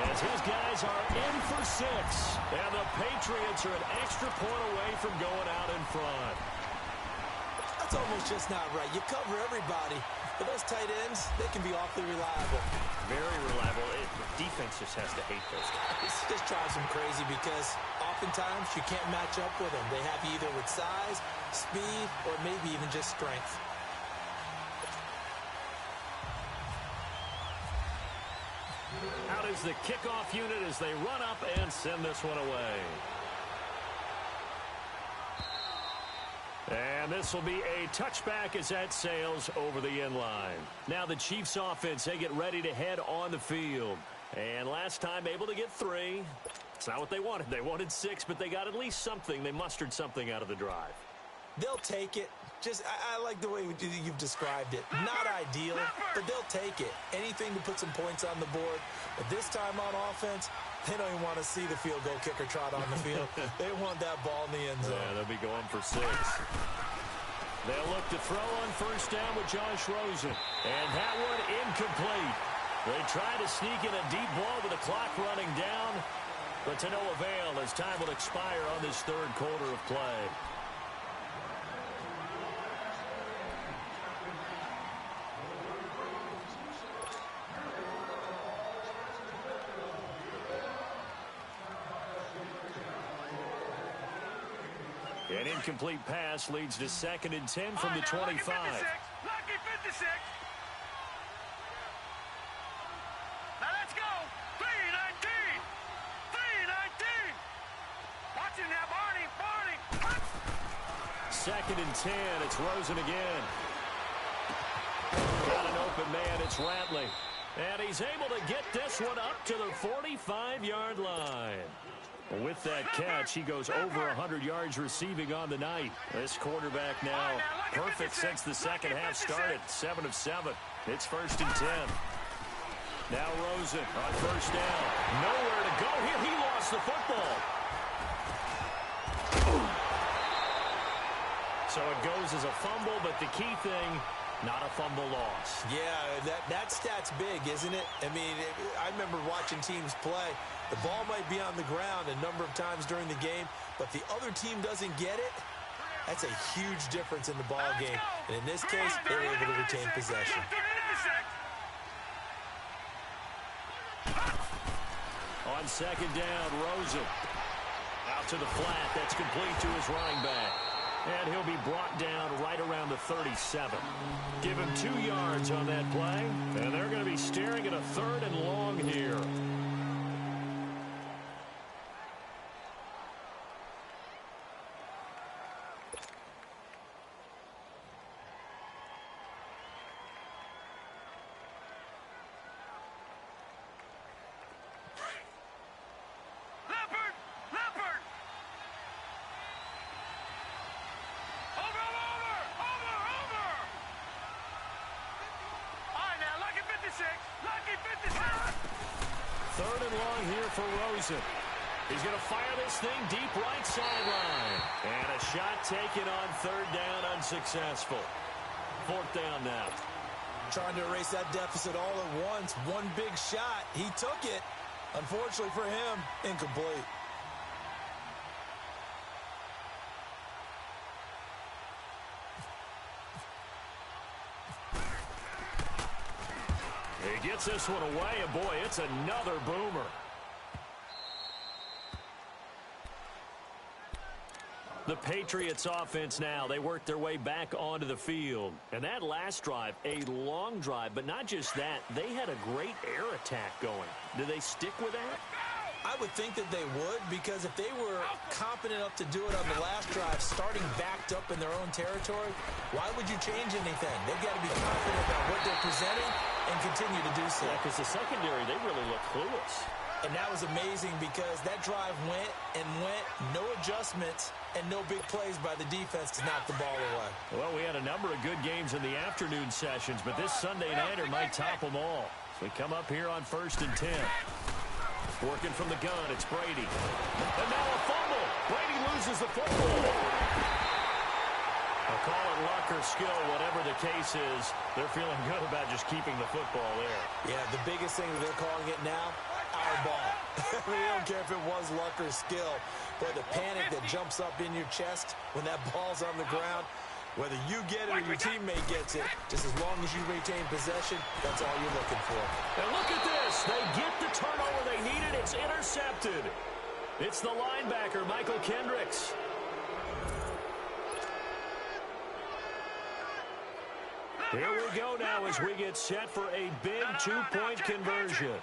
As his guys are in for 6. And the Patriots are an extra point away from going out in front. That's almost just not right. You cover everybody, but those tight ends, they can be awfully reliable. Very reliable. Defense just has to hate those guys. It just drives them crazy because oftentimes you can't match up with them. They have you either with size, speed, or maybe even just strength. Out is the kickoff unit as they run up and send this one away. And this will be a touchback as that sails over the end line. Now the Chiefs offense, they get ready to head on the field. And last time able to get 3. It's not what they wanted. They wanted 6, but they got at least something. They mustered something out of the drive. They'll take it. I like the way you've described it. Not ideal, but they'll take it. Anything to put some points on the board. But this time on offense, they don't even want to see the field goal kicker trot on the field. They want that ball in the end zone. Yeah, they'll be going for 6. They'll look to throw on first down with Josh Rosen. And that one incomplete. They try to sneak in a deep ball with the clock running down, but to no avail as time will expire on this third quarter of play. An incomplete pass leads to 2nd and 10 from the 25. Lucky 56. Now let's go. 319. 319. Watch him now, Barney. Barney. 2nd and 10. It's Rosen again. Got an open man. It's Ratley. And he's able to get this one up to the 45-yard line. With that catch, he goes over 100 yards receiving on the night. This quarterback now perfect since the second half started. 7 of 7. It's 1st and 10. Now Rosen on first down. Nowhere to go here. He lost the football. So it goes as a fumble, but the key thing, not a fumble loss. Yeah, that stat's big, isn't it? I mean, I remember watching teams play. The ball might be on the ground a number of times during the game, but the other team doesn't get it. That's a huge difference in the ball game. And in this case, they were able to retain possession. On 2nd down, Rosen. Out to the flat. That's complete to his running back. And he'll be brought down right around the 37. Give him 2 yards on that play. And they're going to be staring at a 3rd and long here. He's going to fire this thing deep right sideline. And a shot taken on 3rd down, unsuccessful. 4th down now. Trying to erase that deficit all at once. One big shot. He took it. Unfortunately for him, incomplete. He gets this one away, and boy, it's another boomer. The Patriots offense now, they work their way back onto the field. And that last drive, a long drive, but not just that, they had a great air attack going. Do they stick with that? I would think that they would, because if they were confident enough to do it on the last drive, starting backed up in their own territory, why would you change anything? They've got to be confident about what they're presenting and continue to do so. Yeah, because the secondary, they really look clueless. And that was amazing because that drive went and went, no adjustments, and no big plays by the defense to knock the ball away. Well, we had a number of good games in the afternoon sessions, but this Sunday nighter might top them all. So we come up here on 1st and 10. Working from the gun, it's Brady. And now a fumble. Brady loses the football. I'll call it luck or skill, whatever the case is. They're feeling good about just keeping the football there. Yeah, the biggest thing that they're calling it now, our ball. They don't care if it was luck or skill. But the panic that jumps up in your chest when that ball's on the ground, Whether you get it or your teammate gets it, just as long as you retain possession, that's all you're looking for. And look at this. They get the turnover they needed. It's intercepted. It's the linebacker, Michael Kendricks. Here we go now as we get set for a big two-point conversion.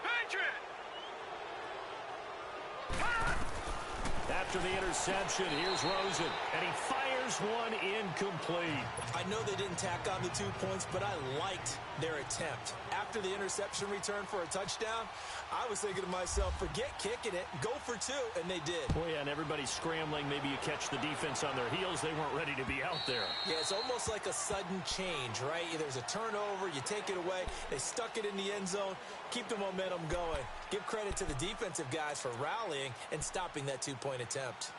After the interception, here's Rosen, and he fires one incomplete. I know they didn't tack on the 2 points, but I liked their attempt. After the interception return for a touchdown, I was thinking to myself, forget kicking it, go for 2, and they did. Well, yeah, and everybody's scrambling. Maybe you catch the defense on their heels. They weren't ready to be out there. Yeah, it's almost like a sudden change, right? There's a turnover, you take it away, they stuck it in the end zone, keep the momentum going. Give credit to the defensive guys for rallying and stopping that 2-point attempt.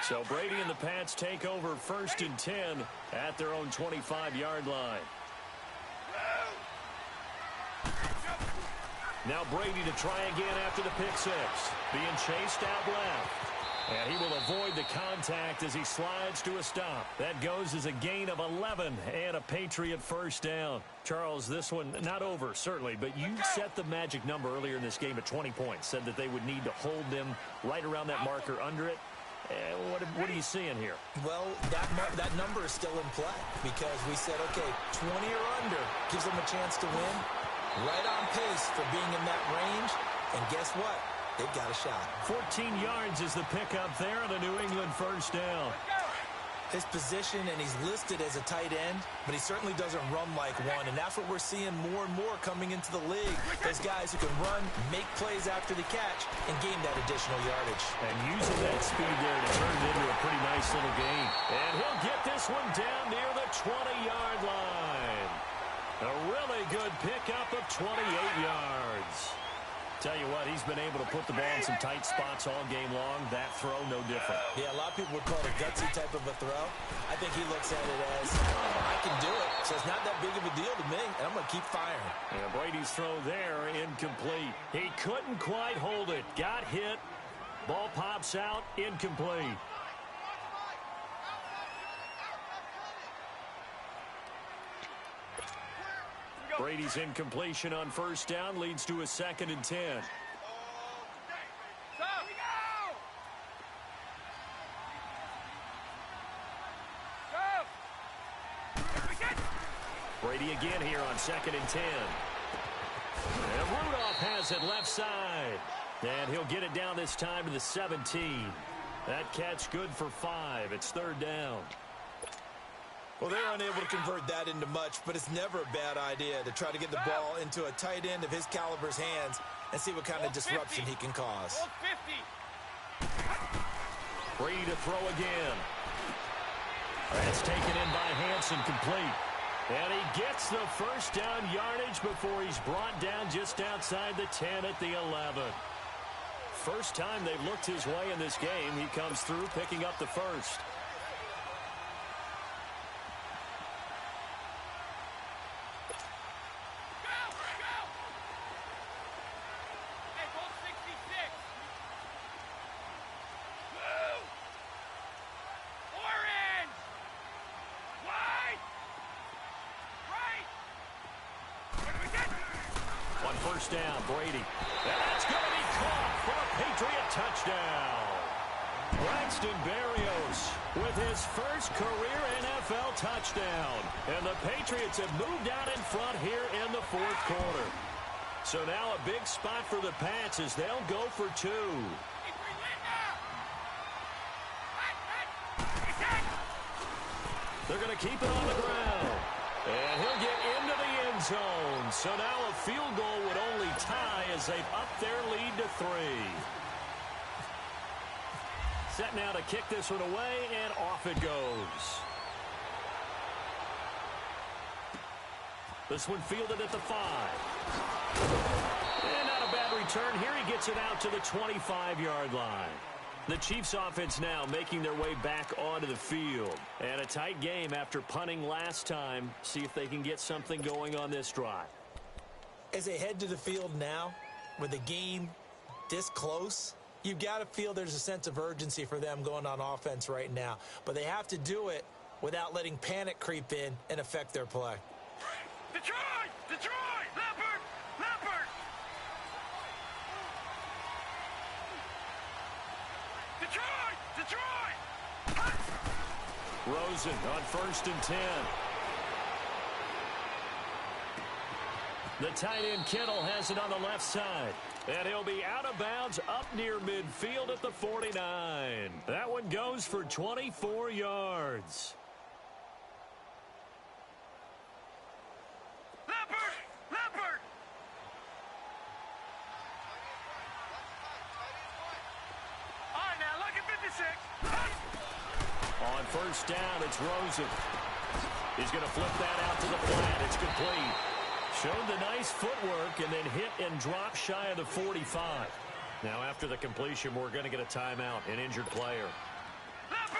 So Brady and the Pats take over 1st and 10 at their own 25-yard line. Now Brady to try again after the pick six. Being chased out left. And he will avoid the contact as he slides to a stop. That goes as a gain of 11 and a Patriot first down. Charles, this one not over, certainly, but you set the magic number earlier in this game at 20 points. Said that they would need to hold them right around that marker under it. What are you seeing here? Well, that number is still in play because we said, okay, 20 or under gives them a chance to win. Right on pace for being in that range. And guess what? They've got a shot. 14 yards is the pickup there on a New England first down. His position, and he's listed as a tight end, but he certainly doesn't run like one, and that's what we're seeing more and more coming into the league. Those guys who can run, make plays after the catch, and gain that additional yardage. And using that speed there to turn it into a pretty nice little gain. And he'll get this one down near the 20-yard line. A really good pickup of 28 yards. Tell you what, he's been able to put the ball in some tight spots all game long. That throw, no different. Yeah, a lot of people would call it a gutsy type of a throw. I think he looks at it as, I can do it, so it's not that big of a deal to me, and I'm going to keep firing. And Brady's throw there, incomplete. He couldn't quite hold it. Got hit. Ball pops out, incomplete. Brady's incompletion on first down leads to a 2nd and 10. Brady again here on 2nd and 10. And Rudolph has it left side. And he'll get it down this time to the 17. That catch good for 5. It's 3rd down. Well, they're unable to convert that into much, but it's never a bad idea to try to get the ball into a tight end of his caliber's hands and see what kind of disruption he can cause. Brady to throw again. That's taken in by Hansen, complete. And he gets the first down yardage before he's brought down just outside the 10 at the 11. First time they've looked his way in this game. He comes through picking up the first. First down, Brady. And that's going to be caught for a Patriot touchdown. Braxton Berrios with his first career NFL touchdown. And the Patriots have moved out in front here in the 4th quarter. So now a big spot for the Pats as they'll go for 2. They're going to keep it on the ground. And he'll get into the end zone. So now a field goal would only tie as they've upped their lead to 3. Set now to kick this one away, and off it goes. This one fielded at the 5. And not a bad return here. He gets it out to the 25-yard line. The Chiefs offense now making their way back onto the field. And a tight game after punting last time. See if they can get something going on this drive. As they head to the field now, with the game this close, you've got to feel there's a sense of urgency for them going on offense right now. But they have to do it without letting panic creep in and affect their play. Detroit! Detroit! Leopard! Leopard! Detroit! Detroit! Rosen on 1st and 10. The tight end Kittle has it on the left side. And he'll be out of bounds up near midfield at the 49. That one goes for 24 yards. Leopard! Leopard! All right, now look at 56. On 1st down, it's Rosen. He's going to flip that out to the flat. It's complete. Showed the nice footwork and then hit and drop shy of the 45. Now after the completion, we're going to get a timeout, an injured player.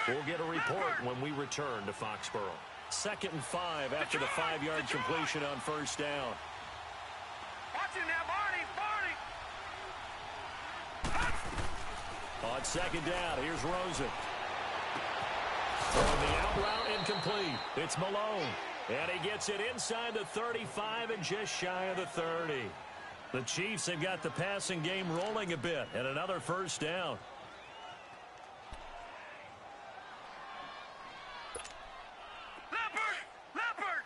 We'll get a report when we return to Foxborough. 2nd and 5 after the 5-yard completion on 1st down. Watch it now, Barney! Barney! On 2nd down, here's Rosen. Throwing the out route incomplete. It's Malone. And he gets it inside the 35 and just shy of the 30. The Chiefs have got the passing game rolling a bit and another 1st down. Leopard! Leopard!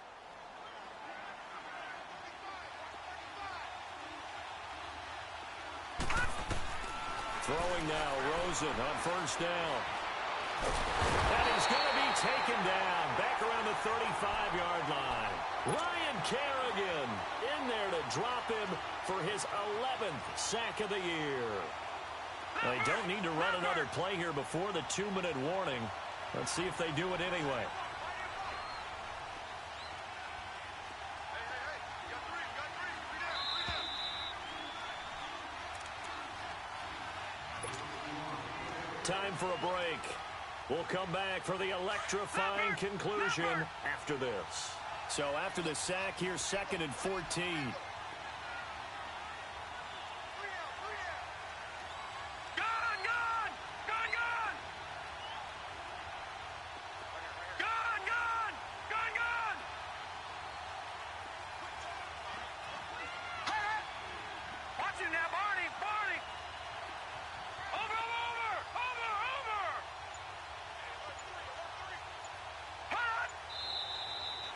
Throwing now, Rosen on 1st down. And he's going to be taken down back around the 35-yard line. Ryan Kerrigan in there to drop him for his 11th sack of the year. They don't need to run another play here before the 2-minute warning. Let's see if they do it anyway. Time for a break. We'll come back for the electrifying conclusion after this. So after the sack, here's 2nd and 14.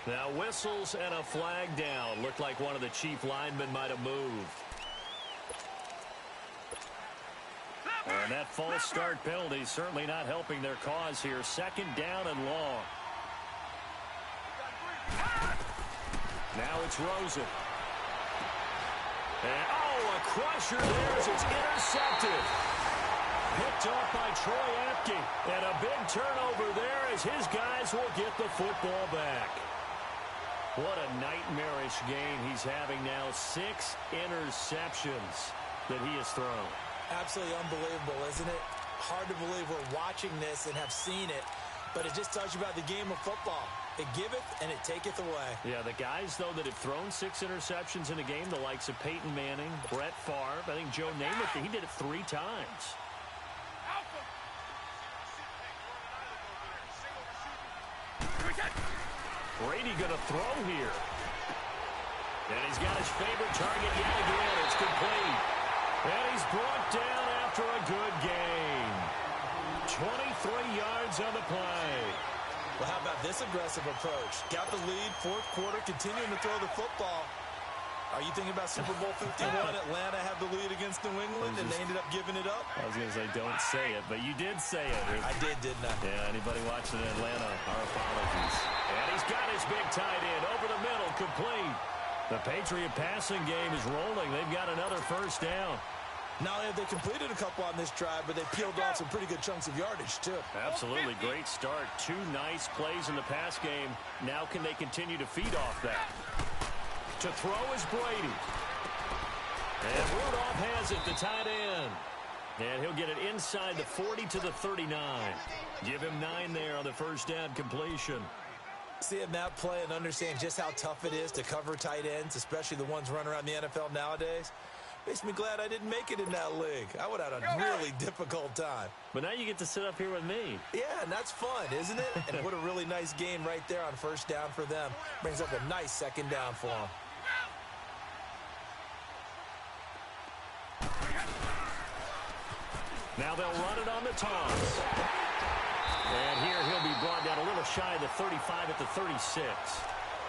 Now whistles and a flag down. Looked like one of the Chief linemen might have moved. And that false start penalty certainly not helping their cause here. 2nd down and long. Now it's Rosen. And, a crusher there as it's intercepted. Picked off by Troy Apke. And a big turnover there as his guys will get the football back. What a nightmarish game he's having now. 6 interceptions that he has thrown. Absolutely unbelievable, isn't it? Hard to believe we're watching this and have seen it, but it just tells you about the game of football. It giveth and it taketh away. Yeah, the guys, though, that have thrown 6 interceptions in a game, the likes of Peyton Manning, Brett Favre, I think Joe Namath, he did it 3 times. Brady going to throw here. And he's got his favorite target yet again. It's complete. And he's brought down after a good game. 23 yards on the play. Well, how about this aggressive approach? Got the lead, 4th quarter, continuing to throw the football. Are you thinking about Super Bowl 51? Atlanta had the lead against New England, and they ended up giving it up? I was going to say, don't say it, but you did say it. I did, didn't I? Yeah, anybody watching in Atlanta, our apologies. And he's got his big tight end over the middle, complete. The Patriot passing game is rolling. They've got another 1st down. Not only have they completed a couple on this drive, but they peeled off some pretty good chunks of yardage, too. Absolutely. Great start. 2 nice plays in the pass game. Now can they continue to feed off that? To throw is Brady. And Rudolph has it, the tight end. And he'll get it inside the 40 to the 39. Give him 9 there on the 1st down completion. Seeing that play and understand just how tough it is to cover tight ends, especially the ones running around the NFL nowadays. Makes me glad I didn't make it in that league. I would have had a really difficult time. But now you get to sit up here with me. Yeah, and that's fun, isn't it? And what a really nice gain right there on first down for them. Brings up a nice second down for them. Now they'll run it on the toss. And here he'll be brought down a little shy of the 35 at the 36.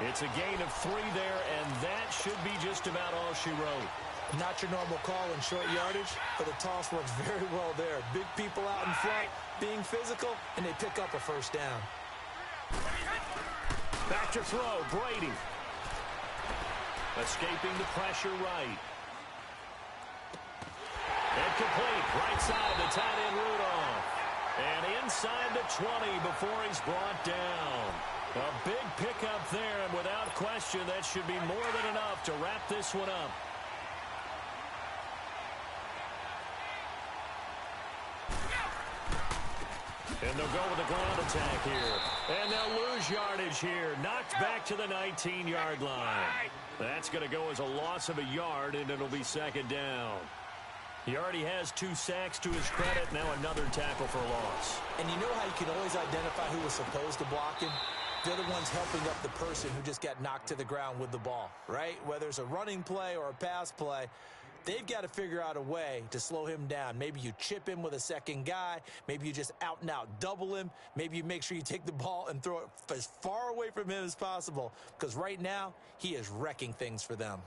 It's a gain of 3 there, and that should be just about all she wrote. Not your normal call in short yardage, but the toss works very well there. Big people out in front, being physical, and they pick up a first down. Back to throw, Brady. Escaping the pressure right. And complete, right side to tight end Rudolph. And inside the 20 before he's brought down. A big pickup there, and without question, that should be more than enough to wrap this one up. And they'll go with a ground attack here. And they'll lose yardage here. Knocked back to the 19-yard line. That's going to go as a loss of a yard, and it'll be second down. He already has 2 sacks to his credit. Now another tackle for a loss. And you know how you can always identify who was supposed to block him? They're the ones helping up the person who just got knocked to the ground with the ball, right? Whether it's a running play or a pass play, they've got to figure out a way to slow him down. Maybe you chip him with a second guy. Maybe you just out and out double him. Maybe you make sure you take the ball and throw it as far away from him as possible, because right now he is wrecking things for them.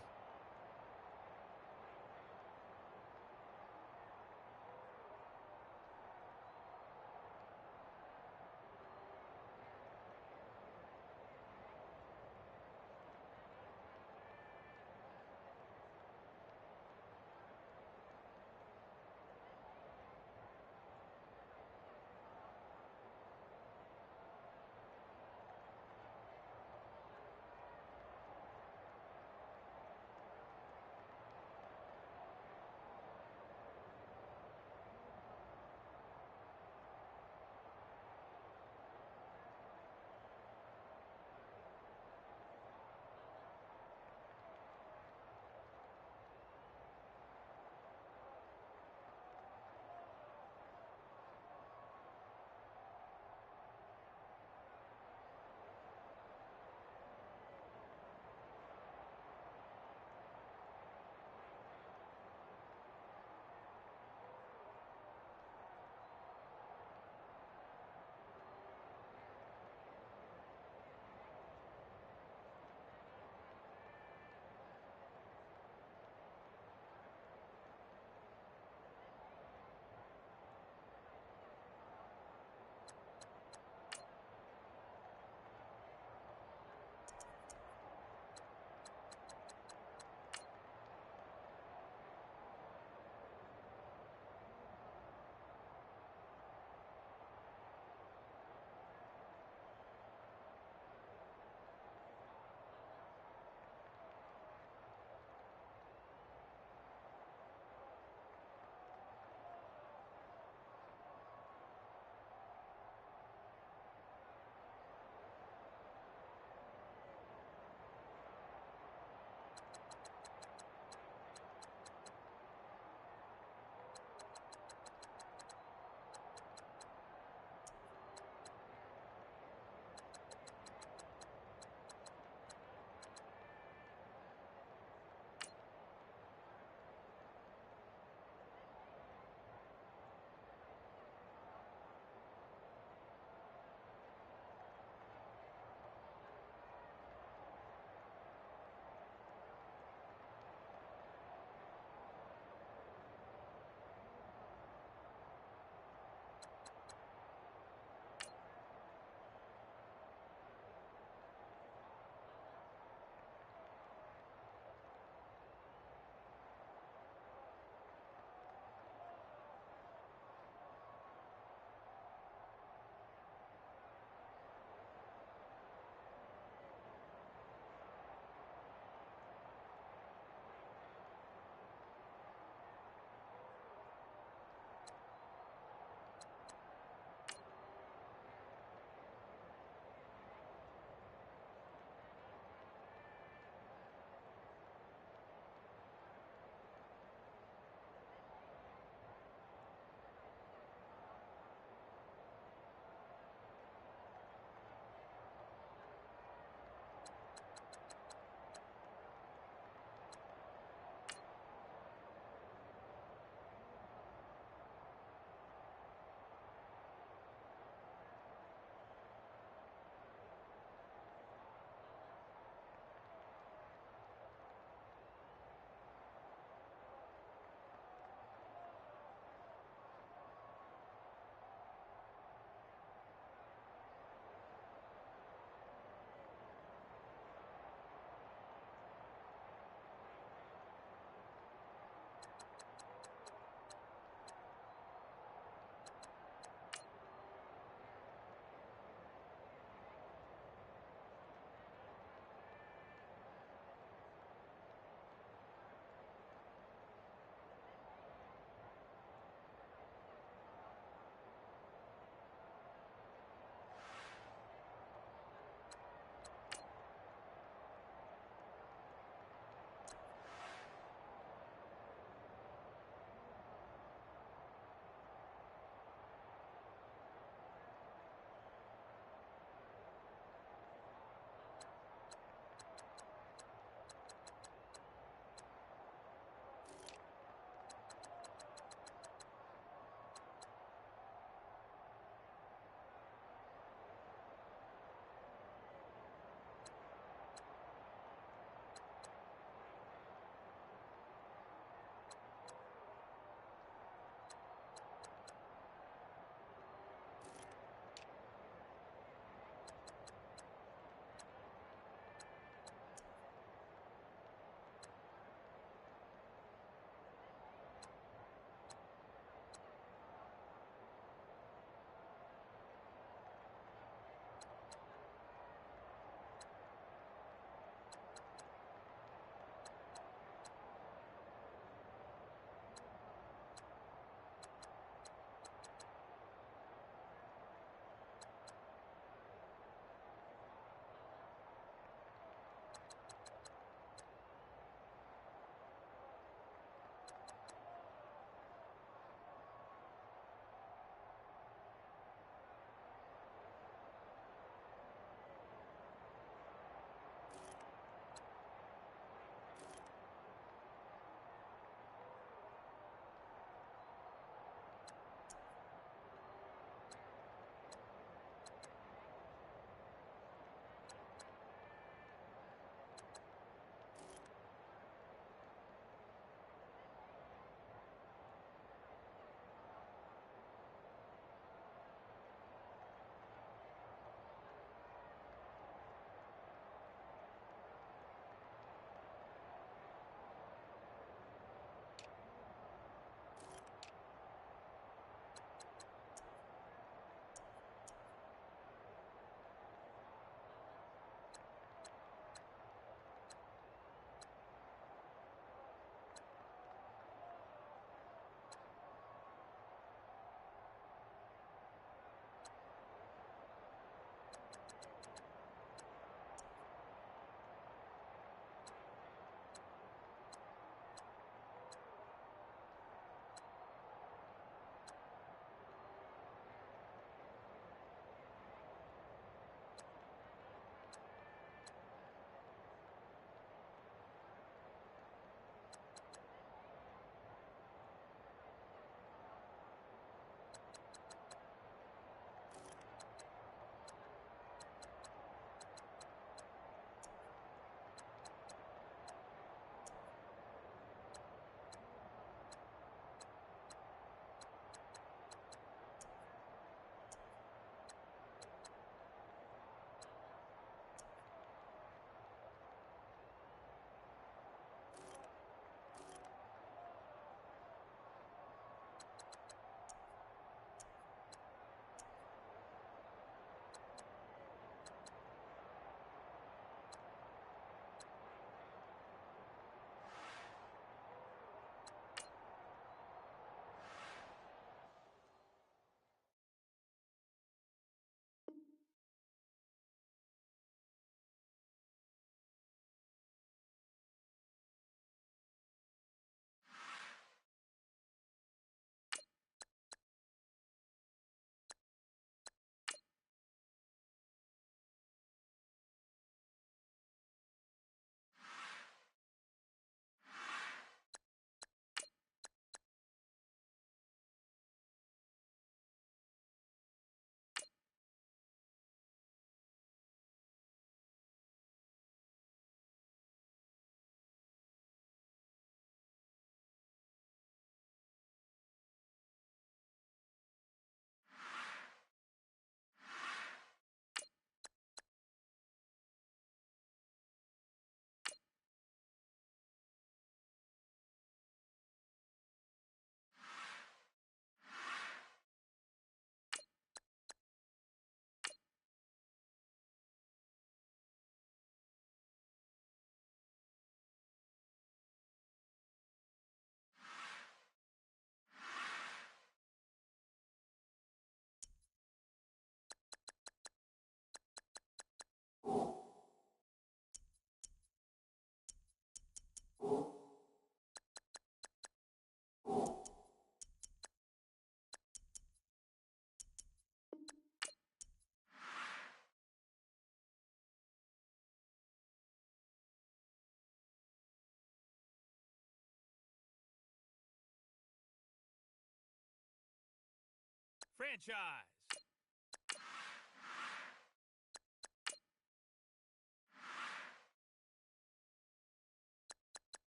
franchise.